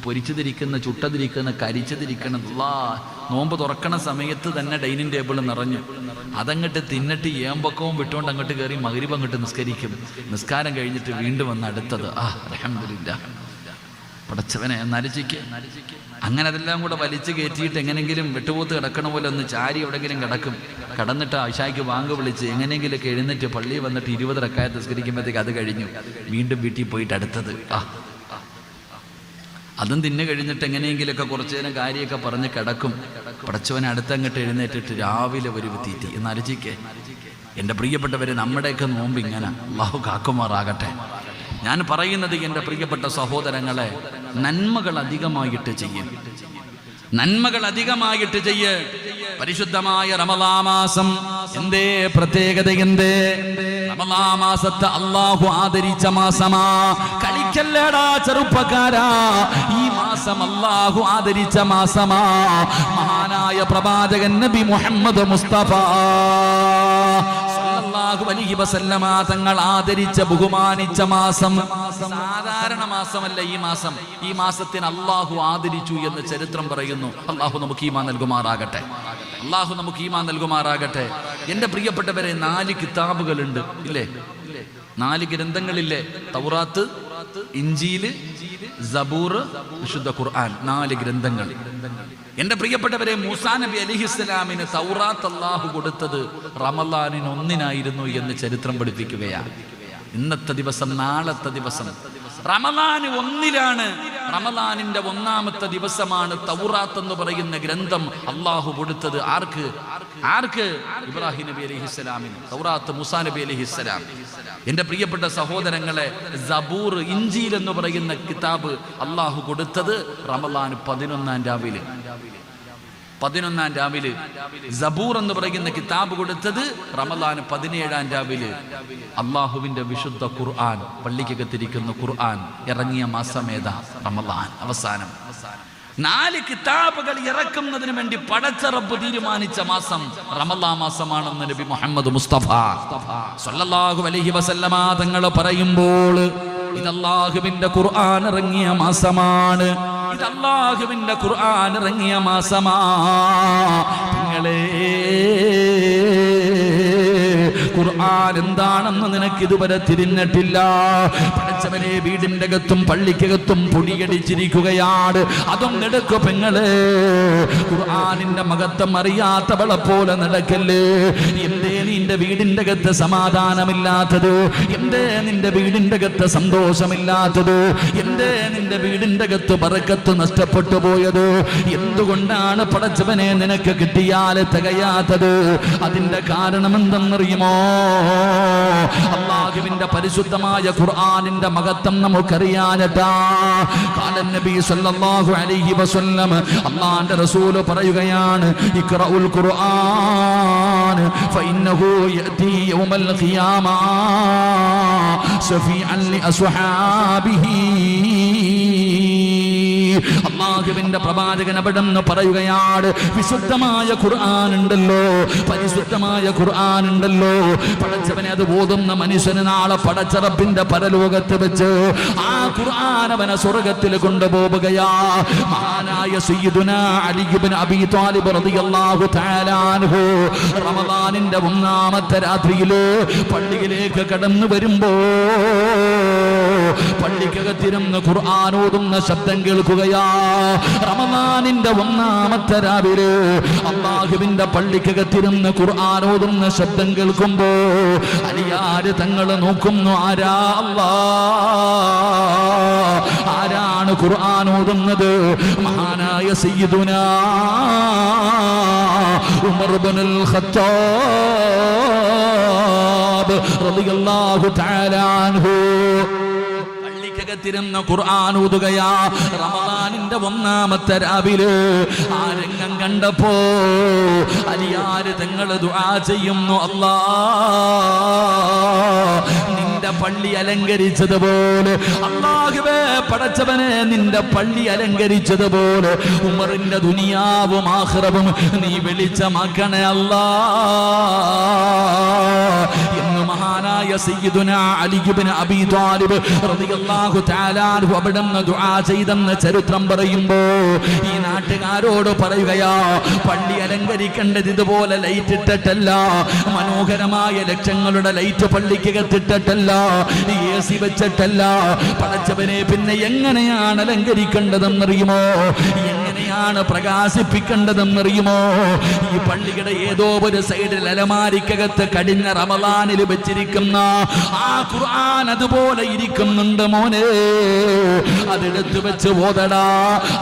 പൊരിച്ചതിരിക്കുന്ന, ചുട്ടതിരിക്കുന്ന, കരിച്ചതിരിക്കണം. നോമ്പ് തുറക്കണ സമയത്ത് തന്നെ ഡൈനിങ് ടേബിൾ നിറഞ്ഞു. അതങ്ങോട്ട് തിന്നിട്ട് ഏമ്പക്കവും വിട്ടുകൊണ്ട് അങ്ങോട്ട് കയറി മഗ്രിബ് അങ്ങോട്ട് നിസ്കരിക്കും. നിസ്കാരം കഴിഞ്ഞിട്ട് വീണ്ടും വന്ന് അടുത്തത്. അൽഹംദുലില്ലാഹ് പടച്ചവനെ നരച്ചിക്ക്. അങ്ങനെ അതെല്ലാം കൂടെ വലിച്ചു കയറ്റിയിട്ട് എങ്ങനെങ്കിലും വെട്ടുപോത്ത് കിടക്കണ പോലെ ഒന്ന് ചാരി എവിടെങ്കിലും കിടക്കും. കടന്നിട്ട് ആയിഷായ്ക്ക് വാങ്ങ് വിളിച്ച് എങ്ങനെയെങ്കിലൊക്കെ എഴുന്നേറ്റ് പള്ളിയിൽ വന്നിട്ട് 20 റക്അത്ത് നിസ്കരിക്കുമ്പോഴത്തേക്ക് അത് കഴിഞ്ഞു. വീണ്ടും വീട്ടിൽ പോയിട്ട് അടുത്തത്. അതും തിന്നു കഴിഞ്ഞിട്ട് എങ്ങനെയെങ്കിലൊക്കെ കുറച്ചു നേരം കാര്യമൊക്കെ പറഞ്ഞ് കിടക്കും. പടച്ചവനെ അടുത്തങ്ങോട്ട് എഴുന്നേറ്റിട്ട് രാവിലെ ഒരു തീറ്റി. എന്നരച്ചിക്കേ എൻ്റെ പ്രിയപ്പെട്ടവരെ, നമ്മുടെയൊക്കെ നോമ്പ് ഇങ്ങനെ. അല്ലാഹു കാക്കുമാറാകട്ടെ. ഞാൻ പറയുന്നത് എൻ്റെ പ്രിയപ്പെട്ട സഹോദരങ്ങളെ, നന്മകൾ അധികമായിട്ട് ചെയ്യും, നന്മകൾ അധികമായിട്ട് ചെയ്യ്. പരിശുദ്ധമായ റമദാൻ മാസം എന്തേ പ്രത്യേകത? എന്തേ? റമദാൻ മാസത്തെ അല്ലാഹു ആദരിച്ച മാസമാ. കളിക്കല്ലടാ ചെറുപ്പക്കാരാ, ഈ മാസം അല്ലാഹു ആദരിച്ച മാസമാ. മഹാനായ പ്രവാചകൻ നബി മുഹമ്മദ് മുസ്തഫ സല്ലല്ലാഹു അലൈഹി വസല്ലമ തങ്ങൾ ആദരിച്ച ബഹുമാനിച്ച മാസം. സാധാരണ മാസമല്ല ഈ മാസം. ഈ മാസത്തിന് അല്ലാഹു ആദരിച്ചു എന്ന് ചരിത്രം പറയുന്നു. അല്ലാഹു നമുക്ക് ഈമാൻ നൽകുമാറാകട്ടെ. അല്ലാഹു നമുക്ക് ഈമാൻ നൽകുമാറാകട്ടെ. എൻ്റെ പ്രിയപ്പെട്ടവരെ, 4 കിതാബുകളുണ്ട് ഇല്ലേ? 4 ഗ്രന്ഥങ്ങളില്ലേ? തൗറാത്ത്, ഇഞ്ചീല്, സബൂർ, വിശുദ്ധ ഖുർആൻ. 4 ഗ്രന്ഥങ്ങൾ. എൻ്റെ പ്രിയപ്പെട്ടവരെ, മൂസാ നബി അലൈഹിസ്സലാമിന് തൗറാത്ത് അല്ലാഹു കൊടുത്തത് റമളാനിന് 1 എന്ന് ചരിത്രം പഠിപ്പിക്കുകയാണ്. ഇന്നത്തെ ദിവസം, നാളത്തെ ദിവസം റമദാൻ 1-ലാണ്. റമദാനിന്റെ 1-ാമത്തെ ദിവസമാണ് തൗറാത്ത് എന്ന് പറയുന്ന ഗ്രന്ഥം അള്ളാഹു കൊടുത്തത്. ആർക്ക്? ഇബ്രാഹിം നബി അലൈഹിസ്സലാമിന്. തൗറാത്ത് മൂസാ നബി അലൈഹിസ്സലാം. എന്റെ പ്രിയപ്പെട്ട സഹോദരങ്ങളെ, സബൂർ, ഇഞ്ചീൽ എന്ന് പറയുന്ന കിതാബ് അള്ളാഹു കൊടുത്തത് റമദാൻ 11-ാം രാവിലെ. 11-ാം രാവിലെ സബൂർ എന്ന് പറയുന്ന കിതാബ് കൊടുത്തത് റമദാൻ 17-ാം രാവിലെ. അള്ളാഹുവിന്റെ വിശുദ്ധ ഖുർആൻ, പള്ളിക്കകത്തിരിക്കുന്ന ഖുർആൻ ഇറങ്ങിയ മാസമേതാ? റമദാൻ. അവസാനം 4 കിതാബുകൾ ഇറക്കുന്നതിന് വേണ്ടി പടച്ച റബ്ബ് തീരുമാനിച്ച മാസം റമദാൻ മാസമാണെന്ന് നബി മുഹമ്മദ് മുസ്തഫ സല്ലല്ലാഹു അലൈഹി വസല്ലമ തങ്ങൾ പറയുമ്പോൾ, ഇത് അല്ലാഹുവിന്റെ ഖുർആൻ ഇറങ്ങിയ മാസമാണ്, ഇത് അല്ലാഹുവിന്റെ ഖുർആൻ ഇറങ്ങിയ മാസമാ. നിങ്ങളെ ഖുർആൻ എന്താണെന്ന് നിനക്ക് ഇതുവരെ തിരിഞ്ഞിട്ടില്ല. പഠിച്ചവനെ, വീടിന്റെ അകത്തും പള്ളിക്കകത്തും പൊടിയടിച്ചിരിക്കുകയാണ്. അതൊന്നെടുക്കു പെങ്ങള്. ഖുർആനിന്റെ മഹത്വം അറിയാത്തവളെ പോലെ നടക്കല്ലേ. എന്തേ നിന്റെ വീടിന്റെ അകത്ത് സമാധാനമില്ലാത്തത്? എന്തേ നിന്റെ വീടിന്റെ അകത്ത് സന്തോഷമില്ലാത്തത്? എന്തേ നിന്റെ വീടിന്റെ അകത്ത് ബറക്കത്ത് നഷ്ടപ്പെട്ടു പോയത്? എന്തുകൊണ്ടാണ് പഠിച്ചവനെ നിനക്ക് കിട്ടിയാൽ തികയാത്തത്? അതിന്റെ കാരണം എന്തെന്നറിയുമോ? അല്ലാഹുവിന്റെ പരിശുദ്ധമായ ഖുർആനിന്റെ മഹത്വം നമുക്കറിയാനട്ടാ. ഖാലൻ നബി സല്ലല്ലാഹു അലൈഹി വസല്ലം, അല്ലാഹുവിന്റെ റസൂൽ പറയുകയാണ്, ഇഖ്റഉൽ ഖുർആൻ ഫഇന്നഹു യഅതി യൗമൽ ഖിയാമ ശഫീഅൻ ലി അസ്ഹാബിഹി. അല്ലാഹുവിന്റെ പ്രവാചകൻ അവിടെന്ന് പറയുകയാണ്, വിശുദ്ധമായ ഖുർആൻ ഉണ്ടല്ലോ, പരിശുദ്ധമായ ഖുർആൻ ഉണ്ടല്ലോ, പടച്ചവനെ അത് ഓതുന്ന മനുഷ്യന് നാളെ പടച്ച റബ്ബിന്റെ പരലോകത്ത് വെച്ച് ആ ഖുർആൻ അവനെ സ്വർഗ്ഗത്തിൽ കൊണ്ടുപോവുകയാ. മഹാനായ സയ്യിദുനാ അലി ഇബ്നു അബീ ത്വാലിബ് റളിയല്ലാഹു തആല അൻഹു റമദാനിന്റെ 1-ാമത്തെ രാത്രിയില് പള്ളിയിലേക്ക് കടന്നു വരുമ്പോ പള്ളിക്കകത്തിരുന്ന് ഖുർആൻ ഓതുന്ന ശബ്ദം കേൾക്കുകയാ. റമദാനിന്റെ 1-ാമത്തെ രാവിലെ അല്ലാഹുവിന്റെ പള്ളിക്കകത്തിരുന്ന് ഖുർആൻ ഓതുന്ന ശബ്ദം കേൾക്കുമ്പോ അലിയാര് തങ്ങൾ നോക്കുന്നു, ആരാ അല്ലാഹ്, ആരാണ് ഖുർആൻ ഓതുന്നത്? മഹാനായ സയ്യിദുനാ ഉമർ ഇബ്നുൽ ഖത്താബ് റളിയല്ലാഹു തആല അൻഹു ത്തിരുന്ന ഖുർആൻ ഓതുകയാ. റമദാനിന്റെ 1-ാമത്തെ രാവിലെ ആ രംഗം കണ്ടപ്പോ അലിയാര് തങ്ങൾ ദുആ ചെയ്യുന്നു, അല്ലാഹ് നിന്റെ പള്ളി അലങ്കരിച്ചതുപോലെ, അല്ലാഹുവേ പടച്ചവനെ നിന്റെ പള്ളി അലങ്കരിച്ചതുപോലെ ഉമറിന്റെ ദുനിയാവും ആഖിറവും നീ വെളിച്ചമാക്കണേ അല്ലാഹ് എന്ന് മഹാനായ സയ്യിദുനാ അലി ഇബ്നു അബീ ത്വാലിബ് റളിയല്ലാഹു തആല അൻഹു അവിടുന്ന് ദുആ ചെയ്തെന്ന് ചരിത്രം പറയുമ്പോ ഈ നാട്ടുകാരോട് പറയുകയാ, പള്ളി അലങ്കരിക്കേണ്ടത് ഇതുപോലെ ലൈറ്റ് ഇട്ടിട്ടല്ല, മനോഹരമായ ലക്ഷങ്ങളുടെ ലൈറ്റ് പള്ളിക്കകത്തിട്ടിട്ടല്ല, AC വെച്ചിട്ടല്ല. പടച്ചവനെ പിന്നെ എങ്ങനെയാണ് അലങ്കരിക്കേണ്ടതെന്നറിയുമോ? എങ്ങനെയാണ് പ്രകാശിപ്പിക്കേണ്ടതെന്നറിയുമോ? ഈ പള്ളിയുടെ ഏതോ ഒരു സൈഡിൽ അലമാരിക്കകത്ത് കഴിഞ്ഞ റമദാനിൽ വെച്ചിരിക്കുന്ന ആ ഖുർആൻ അതുപോലെ ഇരിക്കുന്നുണ്ട് മോനെ. അതെടുത്തു വെച്ച് ഓതടാ,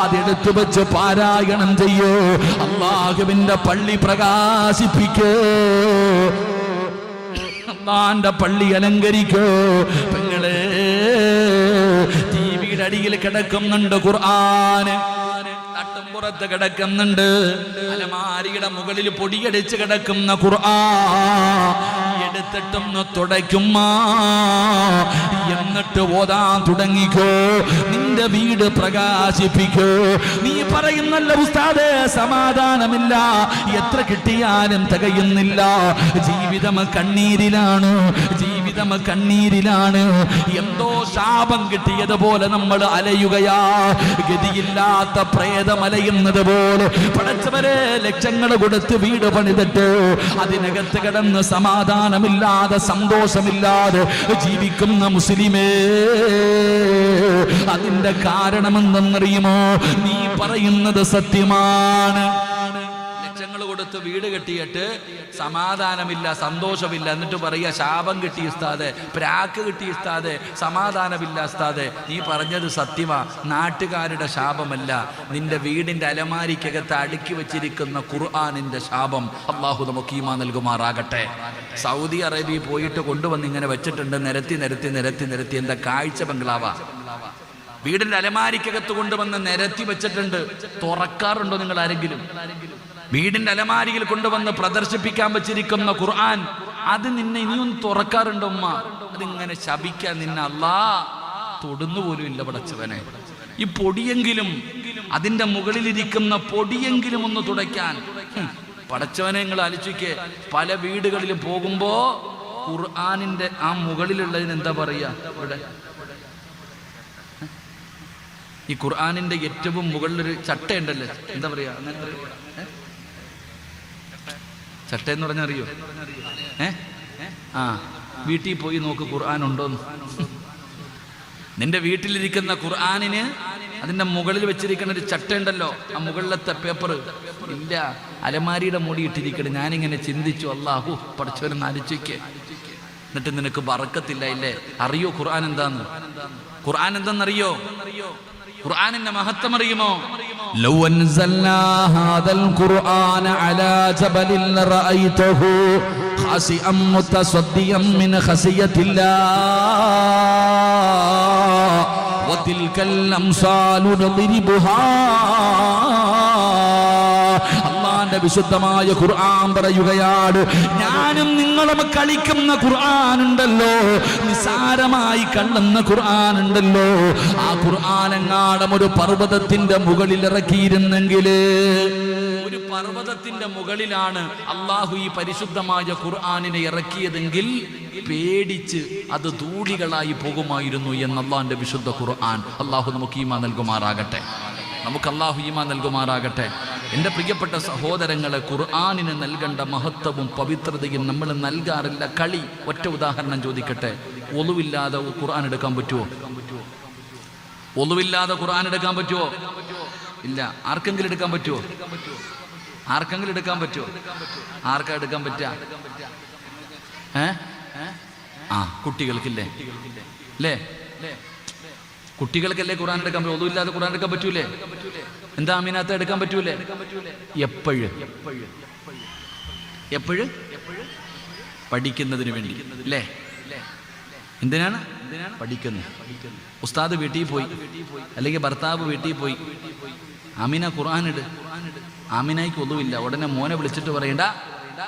അതെടുത്തു വെച്ച് പാരായണം ചെയ്യൂ, അല്ലാഹുവിന്റെ പള്ളി പ്രകാശിപ്പിക്കൂ, അല്ലാഹുവിന്റെ പള്ളി അലങ്കരിക്കൂ. പെങ്ങളെ, ടിവിയുടെ അടിയിൽ കിടക്കുന്നുണ്ട് ഖുർആൻ, തട്ടുംപുറത്ത് കിടക്കുന്നുണ്ട്, അലമാരിയുടെ മുകളിൽ പൊടിയടിച്ച് കിടക്കുന്ന ഖുർആൻ എടുത്തിട്ടൊന്ന് തുടയ്ക്കുമ്മ, എന്നിട്ട് ഓതാൻ തുടങ്ങിക്കോ, നിന്റെ വീട് പ്രകാശിപ്പിക്കോ. നീ പറയുന്നല്ല ഉസ്താദേ സമാധാനമില്ല, എത്ര കിട്ടിയാലും തികയുന്നില്ല, ജീവിതം കണ്ണീരിലാണ്, ജീവിതം കണ്ണീരിലാണ്, എന്തോ ശാപം കിട്ടിയതുപോലെ നമ്മൾ അലയുകയാ, ഗതിയില്ലാത്ത പ്രേതമലയുന്നത് പോലെ. പടച്ചവരെ, ലക്ഷങ്ങൾ കൊടുത്ത് വീട് പണിതിട്ട് അതിനകത്ത് കിടന്ന് സമാധാനമില്ലാതെ സന്തോഷമില്ലാതെ ജീവിക്കുന്ന മുസ്ലിമേ, അതിന്റെ കാരണമെന്തെന്നറിയുമോ? നീ പറയുന്നത് സത്യമാണ്. ലക്ഷങ്ങൾ ലക്ഷങ്ങൾ കൊടുത്ത് വീട് കെട്ടിയിട്ട് സമാധാനമില്ല, സന്തോഷമില്ല, എന്നിട്ട് പറയുക ശാപം കിട്ടി ഉസ്താദേ, പ്രാക്ക് കിട്ടി ഉസ്താദേ, സമാധാനമില്ല ഉസ്താദേ. നീ പറഞ്ഞത് സത്യമാ, നാട്ടുകാരുടെ ശാപമല്ല, നിന്റെ വീടിന്റെ അലമാരിക്കകത്ത് അടുക്കി വെച്ചിരിക്കുന്ന ഖുർആനിന്റെ ശാപം. അള്ളാഹു നമുക്ക് ഈമാൻ നൽകുമാറാകട്ടെ. സൗദി അറേബ്യ പോയിട്ട് കൊണ്ടുവന്ന് ഇങ്ങനെ വെച്ചിട്ടുണ്ട്, നിരത്തി നിരത്തി നിരത്തി നിരത്തി. എന്താ കാഴ്ച ബംഗ്ലാവാ? വീടിന്റെ അലമാരിക്കകത്ത് കൊണ്ടുവന്ന് നിരത്തി വെച്ചിട്ടുണ്ട്. തുറക്കാറുണ്ടോ നിങ്ങൾ ആരെങ്കിലും? വീടിന്റെ അലമാരിയിൽ കൊണ്ടുവന്ന് പ്രദർശിപ്പിക്കാൻ വെച്ചിരിക്കുന്ന ഖുർആൻ, അത് നിന്നെ ഇനിയും തുറക്കാറുണ്ടോ ഉമ്മ? അതിങ്ങനെ ശപിക്കാൻ നിന്നെ അല്ലാ തൊടുന്നു പോലും ഇല്ല പടച്ചവനെ. ഈ പൊടിയെങ്കിലും, അതിന്റെ മുകളിലിരിക്കുന്ന പൊടിയെങ്കിലും ഒന്ന് തുടയ്ക്കാൻ പടച്ചവനെ നിങ്ങൾ ആലോചിക്കേ. പല വീടുകളിലും പോകുമ്പോ ഖുർആനിന്റെ ആ മുകളിലുള്ളതിന് എന്താ പറയാ? ഇവിടെ ഈ ഖുർആനിന്റെ ഏറ്റവും മുകളിലൊരു ചട്ടയുണ്ടല്ലേ, എന്താ പറയാ? അങ്ങനെ ചട്ട എന്ന് പറഞ്ഞാൽ അറിയോ? വീട്ടിൽ പോയി നോക്ക് ഖുർആൻ ഉണ്ടോന്ന്. നിന്റെ വീട്ടിലിരിക്കുന്ന ഖുർആനിന് അതിന്റെ മുകളിൽ വെച്ചിരിക്കുന്ന ഒരു ചട്ടയുണ്ടല്ലോ, ആ മുകളിലത്തെ പേപ്പർ ഇല്ല, അലമാരിയുടെ മൂടി ഇട്ടിരിക്കണം. ഞാനിങ്ങനെ ചിന്തിച്ചു, അല്ലാഹു പഠിച്ചവരെന്ന് ആലോചിക്കേ. എന്നിട്ട് നിനക്ക് ബറക്കത്തില്ല ഇല്ലേ? അറിയോ ഖുർആൻ എന്താന്ന്? ഖുർആൻ എന്താണെന്നറിയോ? ഖുർആനിന്റെ മഹത്വം അറിയുമോ? ലൗ അൻസൽനാ ഹാദൽ ഖുർആന അലാ ജബലിൻ ലറഅയ്തഹു ഖാസിഅൻ മുതസദ്ദിയൻ മിൻ ഖസിയത്തില്ലാഹ് വതിൽകൽ അംസാലു നദ്രിബുഹാ. അല്ലാഹുവിന്റെ വിശുദ്ധമായ ഖുർആൻ പറയുകയാണ്, ഞാനും നിങ്ങളും കളിക്കുന്ന ഖുർആൻ ഉണ്ടല്ലോ, നിസാരമായി കണ്ടെന്ന ഖുർആൻ ഉണ്ടല്ലോ, ആ ഖുർആൻ എങ്ങാടും ഒരു പർവ്വതത്തിന്റെ മുകളിൽ ഇറക്കിയിരുന്നെങ്കിൽ, ഒരു പർവ്വതത്തിന്റെ മുകളിലാണ് അള്ളാഹു ഈ പരിശുദ്ധമായ ഖുർആനിനെ ഇറക്കിയതെങ്കിൽ പേടിച്ച് അത് ധൂളികളായി പോകുമായിരുന്നു എന്ന് അള്ളാഹുവിന്റെ വിശുദ്ധ ഖുർആൻ. അള്ളാഹു നമുക്ക് ഈമാൻ നൽകുമാറാകട്ടെ. നമുക്ക് അള്ളാഹു ഈമാൻ നൽകുമാറാകട്ടെ. എൻ്റെ പ്രിയപ്പെട്ട സഹോദരങ്ങളെ, ഖുർആനിന് നൽകേണ്ട മഹത്വവും പവിത്രതയും നമ്മൾ നൽകാറില്ല. കളി. ഒറ്റ ഉദാഹരണം ചോദിക്കട്ടെ, ഒളുവില്ലാതെ ഖുർആൻ എടുക്കാൻ പറ്റുമോ? ഒളുവില്ലാതെ ഖുർആൻ എടുക്കാൻ പറ്റുമോ? ഇല്ല. ആർക്കെങ്കിലും എടുക്കാൻ പറ്റുമോ? ആർക്കെങ്കിലും എടുക്കാൻ പറ്റുമോ? ആർക്കാ എടുക്കാൻ പറ്റുക? കുട്ടികൾക്കില്ലേ? അല്ലേ? കുട്ടികൾക്കല്ലേ ഖുർആൻ എടുക്കാൻ പറ്റും? ഒന്നുമില്ലാതെ ഖുർആൻ എടുക്കാൻ പറ്റൂലേ? എന്താ അമീനാത്ത എടുക്കാൻ പറ്റൂലേ? എപ്പോഴും പഠിക്കുന്നതിന് വേണ്ടി അല്ലേ? എന്തിനാണ് പഠിക്കുന്നത്? ഉസ്താദ് വീട്ടിൽ പോയി, അല്ലെങ്കിൽ ഭർത്താവ് വീട്ടിൽ പോയി, അമീന ഖുർആൻ ഇട്. ആമിനായിക്ക് ഒന്നുമില്ല, ഉടനെ മോനെ വിളിച്ചിട്ട് പറയണ്ട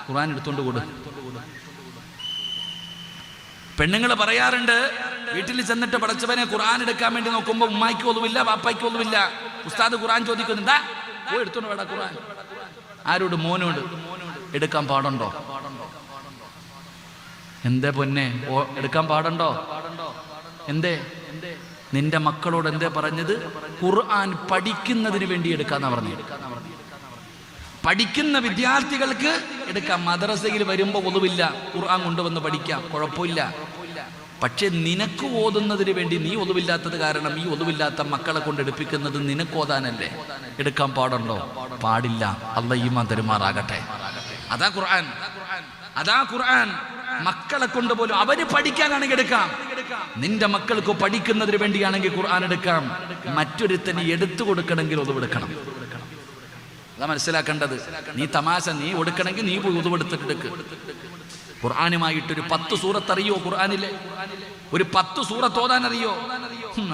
ഖുർആൻ എടുത്തോണ്ട് കൊടു. പെണ്ണുങ്ങൾ പറയാറുണ്ട്, വീട്ടിൽ ചെന്നിട്ട് പടച്ചവനെ ഖുർആൻ എടുക്കാൻ വേണ്ടി നോക്കുമ്പോൾ ഉമ്മായിക്ക് ഒന്നുമില്ല, വാപ്പായ്ക്ക് ഒന്നുമില്ല. ഉസ്താദ് ഖുർആൻ ചോദിക്കുന്നുണ്ടാ, പോയി എടുത്തോണ്ട് വേടാ ഖുർആൻ. ആരോട്? മോനോട്. എടുക്കാൻ പാടുണ്ടോ? എന്തേ പൊന്നെ, എടുക്കാൻ പാടുണ്ടോ? എന്തേ? നിന്റെ മക്കളോട് എന്തേ പറഞ്ഞത്? ഖുർആൻ പഠിക്കുന്നതിന് വേണ്ടി എടുക്കാന്നാ പറഞ്ഞു. പഠിക്കുന്ന വിദ്യാർത്ഥികൾക്ക് എടുക്കാം. മദ്രസയിൽ വരുമ്പോൾ ഒന്നുമില്ല, ഖുർആൻ കൊണ്ടുവന്ന് പഠിക്കാം, കുഴപ്പമില്ല. പക്ഷെ നിനക്ക് ഓതുന്നതിന് വേണ്ടി നീ ഒന്നുമില്ലാത്തത് കാരണം ഈ ഒന്നുമില്ലാത്ത മക്കളെ കൊണ്ട് എടുപ്പിക്കുന്നത് നിനക്ക് ഓതാനല്ലേ? എടുക്കാൻ പാടുണ്ടോ? പാടില്ല. അല്ലാഹു ഈമാൻ തരുമാറാകട്ടെ. അതാ ഖുർആൻ. അതാ ഖുർആൻ. മക്കളെ കൊണ്ട് പോലും അവര് പഠിക്കാനാണെങ്കിൽ എടുക്കാം. നിന്റെ മക്കൾക്ക് പഠിക്കുന്നതിന് വേണ്ടിയാണെങ്കിൽ ഖുർആൻ എടുക്കാം. മറ്റൊരുത്തന് എടുത്തു കൊടുക്കണമെങ്കിൽ ഒതുവെടുക്കണം. അതാ മനസ്സിലാക്കേണ്ടത്. നീ തമാശ നീ കൊടുക്കണമെങ്കിൽ നീ പോയി ഒതുവെടുത്തിട്ടെടുക്ക്. ഖുർആനുമായിട്ടൊരു 10 സൂറത്ത് അറിയോ? ഖുർആനിലെ ഒരു 10 സൂറത്ത് ഓതാൻ അറിയോ?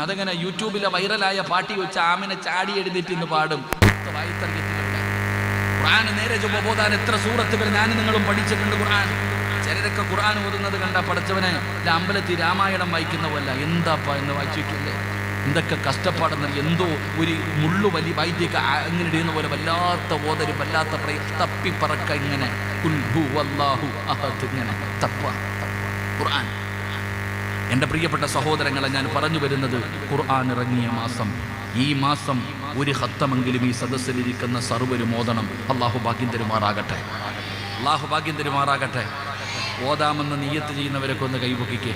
അതെങ്ങനെ? യൂട്യൂബിലെ വൈറലായ പാട്ടി വെച്ച് ആമിനെ ചാടി എഴുതിയിട്ട് ഇന്ന് പാടും. ഖുർആൻ നേരെ ചൊവ്വ ഓതാൻ എത്ര സൂറത്തുകൾ ഞാൻ നിങ്ങളും പഠിച്ചിട്ടുണ്ട്. ഖുർആൻ ചിലരൊക്കെ ഖുർആൻ ഓതുന്നത് കണ്ട പടച്ചവനെ അമ്പലത്തിൽ രാമായണം വായിക്കുന്ന പോലെ എന്താപ്പാ എന്ന് വായിച്ചു വയ്ക്കില്ലേ? എന്തൊക്കെ കഷ്ടപ്പാടെന്ന്. എന്തോ ഒരു മുള്ളു വലി വൈദ്യൊക്കെ അങ്ങനെ ഇടുന്ന പോലെ വല്ലാത്ത ഓതര്, വല്ലാത്ത തപ്പിപ്പറക്ക ഇങ്ങനെ ഇങ്ങനെ തപ്പ ഖുർആൻ. എൻ്റെ പ്രിയപ്പെട്ട സഹോദരങ്ങളെ, ഞാൻ പറഞ്ഞു വരുന്നത് ഖുർആൻ ഇറങ്ങിയ മാസം, ഈ മാസം ഒരു ഖത്തമെങ്കിലും ഈ സദസ്സിലിരിക്കുന്ന സർവ്വരും ഓതണം. അള്ളാഹു ഭാഗ്യം തരുമാറാകട്ടെ. അള്ളാഹു ഭാഗ്യം തരുമാറാകട്ടെ. ഓതാമെന്ന് നിയ്യത്ത് ചെയ്യുന്നവരൊക്കെ ഒന്ന് കൈപൊക്കിക്കേ.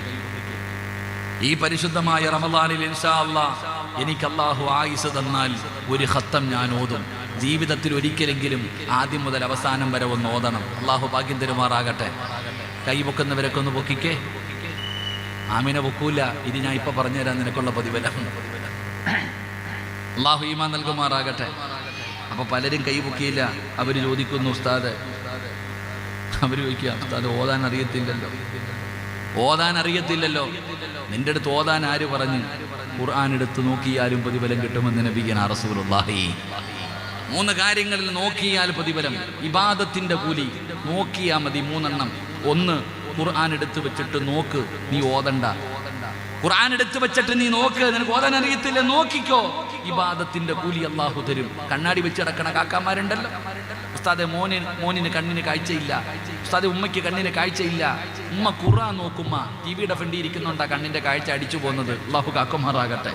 ഈ പരിശുദ്ധമായ റമളാനിൽ ഇൻഷാ അല്ലാഹ് എനിക്ക് അല്ലാഹു ആയുസ് തന്നാൽ ഒരു ഖത്തം ഞാൻ ഓതും. ജീവിതത്തിൽ ഒരിക്കലെങ്കിലും ആദ്യം മുതൽ അവസാനം വരെ ഒന്ന് ഓതണം. അള്ളാഹു ഭാഗ്യം തരുമാറാകട്ടെ. കൈ പൊക്കുന്നവരൊക്കെ ഒന്ന് പൊക്കിക്കേ. ആമിനെ പൊക്കൂല, ഇത് ഞാൻ ഇപ്പൊ പറഞ്ഞുതരാൻ നിനക്കുള്ള പ്രതിഫലം. അള്ളാഹു ഈമാൻ നൽകുമാറാകട്ടെ. അപ്പൊ പലരും കൈ പൊക്കിയില്ല. അവര് ചോദിക്കുന്നു, ഉസ്താദ്, അവര് ചോദിക്കുക, ഉസ്താദ് ഓതാൻ അറിയത്തില്ലല്ലോ. നിന്റെ അടുത്ത് ഓതാൻ ആര് പറഞ്ഞു? ഖുർആൻ എടുത്ത് നോക്കിയാലും പ്രതിഫലം കിട്ടുമെന്ന് നബിയനാ റസൂലുള്ളാഹി. 3 കാര്യങ്ങളിൽ നോക്കിയാൽ പ്രതിഫലം. ഇബാദത്തിന്റെ കൂലി നോക്കിയാ മതി 3 എണ്ണം. 1, ഖുർആൻ എടുത്ത് വെച്ചിട്ട് നോക്ക്, നീ ഓതണ്ട. ഖുർആൻ എടുത്ത് വെച്ചിട്ട് നീ നോക്ക്, നിനക്ക് ഓതാൻ അറിയത്തില്ല, നോക്കിക്കോ, ഇബാദത്തിന്റെ കൂലി അല്ലാഹു തരും. കണ്ണാടി വെച്ച് കിടക്കണ കാക്കാമാരുണ്ടല്ലോ, ഉസ്താദെ മോനിന് കണ്ണിന് കാഴ്ചയില്ല, ഉസ്താദെ ഉമ്മയ്ക്ക് കണ്ണിന് കാഴ്ചയില്ല, ഉമ്മ ഖുർആൻ നോക്കുമ്മ, ടിവിയുടെ ഫ്രണ്ടിൽ ഇരിക്കുന്നുണ്ടാ കണ്ണിന്റെ കാഴ്ച അടിച്ചു പോകുന്നത്. അല്ലാഹു കാക്കുമാറാകട്ടെ.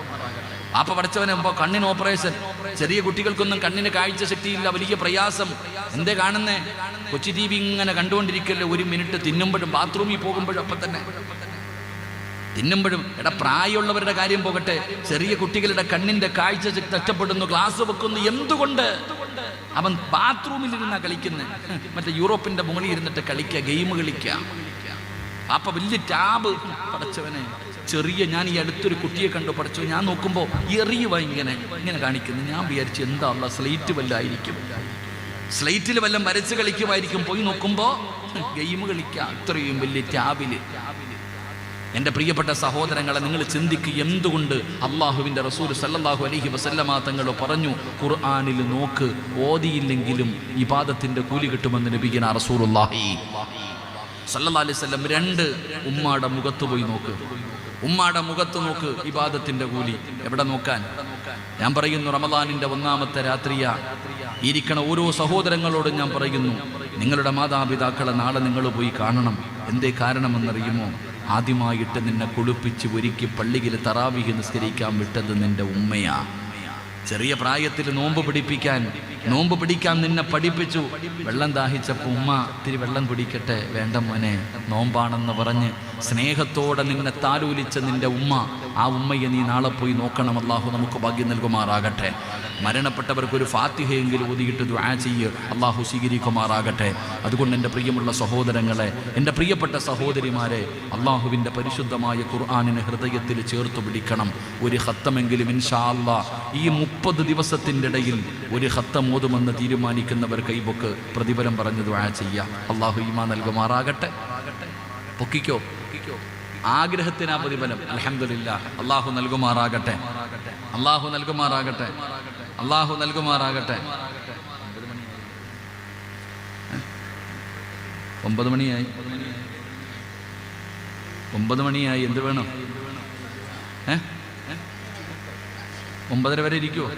ആപ്പ പഠിച്ചവനെ കണ്ണിന് ഓപ്പറേഷൻ. ചെറിയ കുട്ടികൾക്കൊന്നും കണ്ണിന് കാഴ്ച ശക്തിയില്ല, വലിയ പ്രയാസം. എന്തേ കാണുന്നേ? കൊച്ചി ടി വി ഇങ്ങനെ കണ്ടുകൊണ്ടിരിക്കല്ലോ. 1 മിനിറ്റ് തിന്നുമ്പോഴും ബാത്റൂമിൽ പോകുമ്പോഴും അപ്പം തന്നെ തിന്നുമ്പോഴും. പ്രായമുള്ളവരുടെ കാര്യം പോകട്ടെ, ചെറിയ കുട്ടികളുടെ കണ്ണിന്റെ കാഴ്ച ശക്തി നഷ്ടപ്പെടുന്നു, ഗ്ലാസ് വെക്കുന്നു. എന്തുകൊണ്ട്? അവൻ ബാത്റൂമിൽ ഇരുന്നാ കളിക്കുന്നത്. മറ്റേ യൂറോപ്പിന്റെ മുകളിൽ ഇരുന്നിട്ട് കളിക്കുക, ഗെയിം കളിക്കുക. അപ്പൊ വലിയ ടാബ്. പടച്ചവനെ, ചെറിയ, ഞാൻ ഈ അടുത്തൊരു കുട്ടിയെ കണ്ടു, പഠിച്ചു. ഞാൻ നോക്കുമ്പോൾ എറിയുക ഇങ്ങനെ കാണിക്കുന്നു. ഞാൻ വിചാരിച്ചു, എന്താ ഉള്ള സ്ലേറ്റ് വല്ലതായിരിക്കും, സ്ലേറ്റിൽ വല്ലം വരച്ച് കളിക്കുമായിരിക്കും. പോയി നോക്കുമ്പോൾ ഗെയിം കളിക്കുക, അത്രയും വലിയ ടാബില്. എൻ്റെ പ്രിയപ്പെട്ട സഹോദരങ്ങളെ, നിങ്ങൾ ചിന്തിക്കുക, എന്തുകൊണ്ട് അള്ളാഹുവിൻ്റെ റസൂൽ സല്ലല്ലാഹു അലൈഹി വസല്ലമ തങ്ങൾ പറഞ്ഞു, ഖുർആനിൽ നോക്ക്, ഓതിയില്ലെങ്കിലും ഇബാദത്തിന്റെ കൂലി കിട്ടുമെന്ന് നബിയനാ റസൂലുള്ളാഹി സല്ലല്ലാഹു അലൈഹി വസല്ലം. 2, ഉമ്മാടെ മുഖത്ത് പോയി നോക്ക്. ഉമ്മാടെ മുഖത്ത് നോക്ക്, ഇബാദത്തിന്റെ കൂലി. എവിടെ നോക്കാൻ? ഞാൻ പറയുന്നു, റമദാനിന്റെ 1ാമത്തെ രാത്രിയാ. ഇരിക്കണ ഓരോ സഹോദരങ്ങളോടും ഞാൻ പറയുന്നു, നിങ്ങളുടെ മാതാപിതാക്കളെ നാളെ നിങ്ങൾ പോയി കാണണം. എന്തേ കാരണമെന്നറിയുമോ? ആദ്യമായിട്ട് നിന്നെ കുളിപ്പിച്ച് ഒരുക്കി പള്ളിയിൽ തറാവീഹ് നിസ്കരിക്കാൻ വിട്ടത് നിന്റെ ഉമ്മയാ. ചെറിയ പ്രായത്തിൽ നോമ്പ് പിടിക്കാൻ നിന്നെ പഠിപ്പിച്ചു. വെള്ളം ദാഹിച്ചപ്പോൾ ഉമ്മ, ഇത്തിരി വെള്ളം കുടിക്കട്ടെ, വേണ്ട മോനെ നോമ്പാണെന്ന് പറഞ്ഞ് സ്നേഹത്തോടെ നിന്നെ താലൂലിച്ച നിന്റെ ഉമ്മ, ആ ഉമ്മയെ നീ നാളെ പോയി നോക്കണം. അല്ലാഹു നമുക്ക് ഭാഗ്യം നൽകുമാറാകട്ടെ. മരണപ്പെട്ടവർക്കൊരു ഫാത്തിഹയെങ്കിലും ഓതിയിട്ട് ദുആ ചെയ്യ്, അല്ലാഹു സ്വീകരിക്കുമാറാകട്ടെ. അതുകൊണ്ട് എൻ്റെ പ്രിയമുള്ള സഹോദരങ്ങളെ, എൻ്റെ പ്രിയപ്പെട്ട സഹോദരിമാരെ, അള്ളാഹുവിൻ്റെ പരിശുദ്ധമായ ഖുർആനിനെ ഹൃദയത്തിൽ ചേർത്ത് പിടിക്കണം. ഒരു ഖത്തമെങ്കിലും ഇൻഷാ അല്ലാഹ് ഈ 30 ദിവസത്തിൻ്റെ ഇടയിൽ ഒരു ഖത്തം ഓതുമെന്ന് തീരുമാനിക്കുന്നവർ കൈപൊക്ക്, പ്രതിഫലം പറഞ്ഞ് ദുആ ചെയ്യാം. അല്ലാഹു ഈമാൻ നൽകുമാറാകട്ടെ. പൊക്കിക്കോ, ആഗ്രഹത്തിനാ പ്രതിഫലം. അൽഹംദുലില്ലാഹ്. അല്ലാഹു നൽകുമാറാകട്ടെ. അല്ലാഹു നൽകുമാറാകട്ടെ. അല്ലാഹു നൽകുമാറാകട്ടെ. 9 മണിയായി. 9 മണിയായി. എന്ത് വേണം? 9:30 വരെ ഇരിക്കുവോ?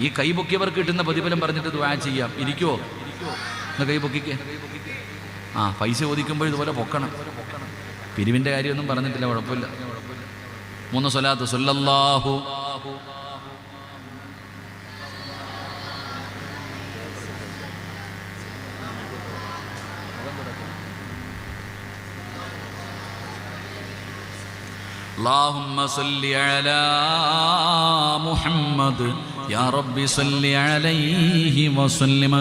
ഈ കൈ പൊക്കിയവർക്ക് കിട്ടുന്ന പ്രതിഫലം പറഞ്ഞിട്ട് ദുആ ചെയ്യാം. ഇരിക്കുവോ? കൈ പൊക്കിക്കേ. പൈസ ചോദിക്കുമ്പോൾ ഇതുപോലെ പൊക്കണം. പിരിവിന്റെ കാര്യമൊന്നും പറഞ്ഞിട്ടില്ല, കുഴപ്പമില്ല. 3 സ്വലാത്ത് സല്ലല്ലാഹു اللهم صل على محمد يا رب صل عليه وسلم.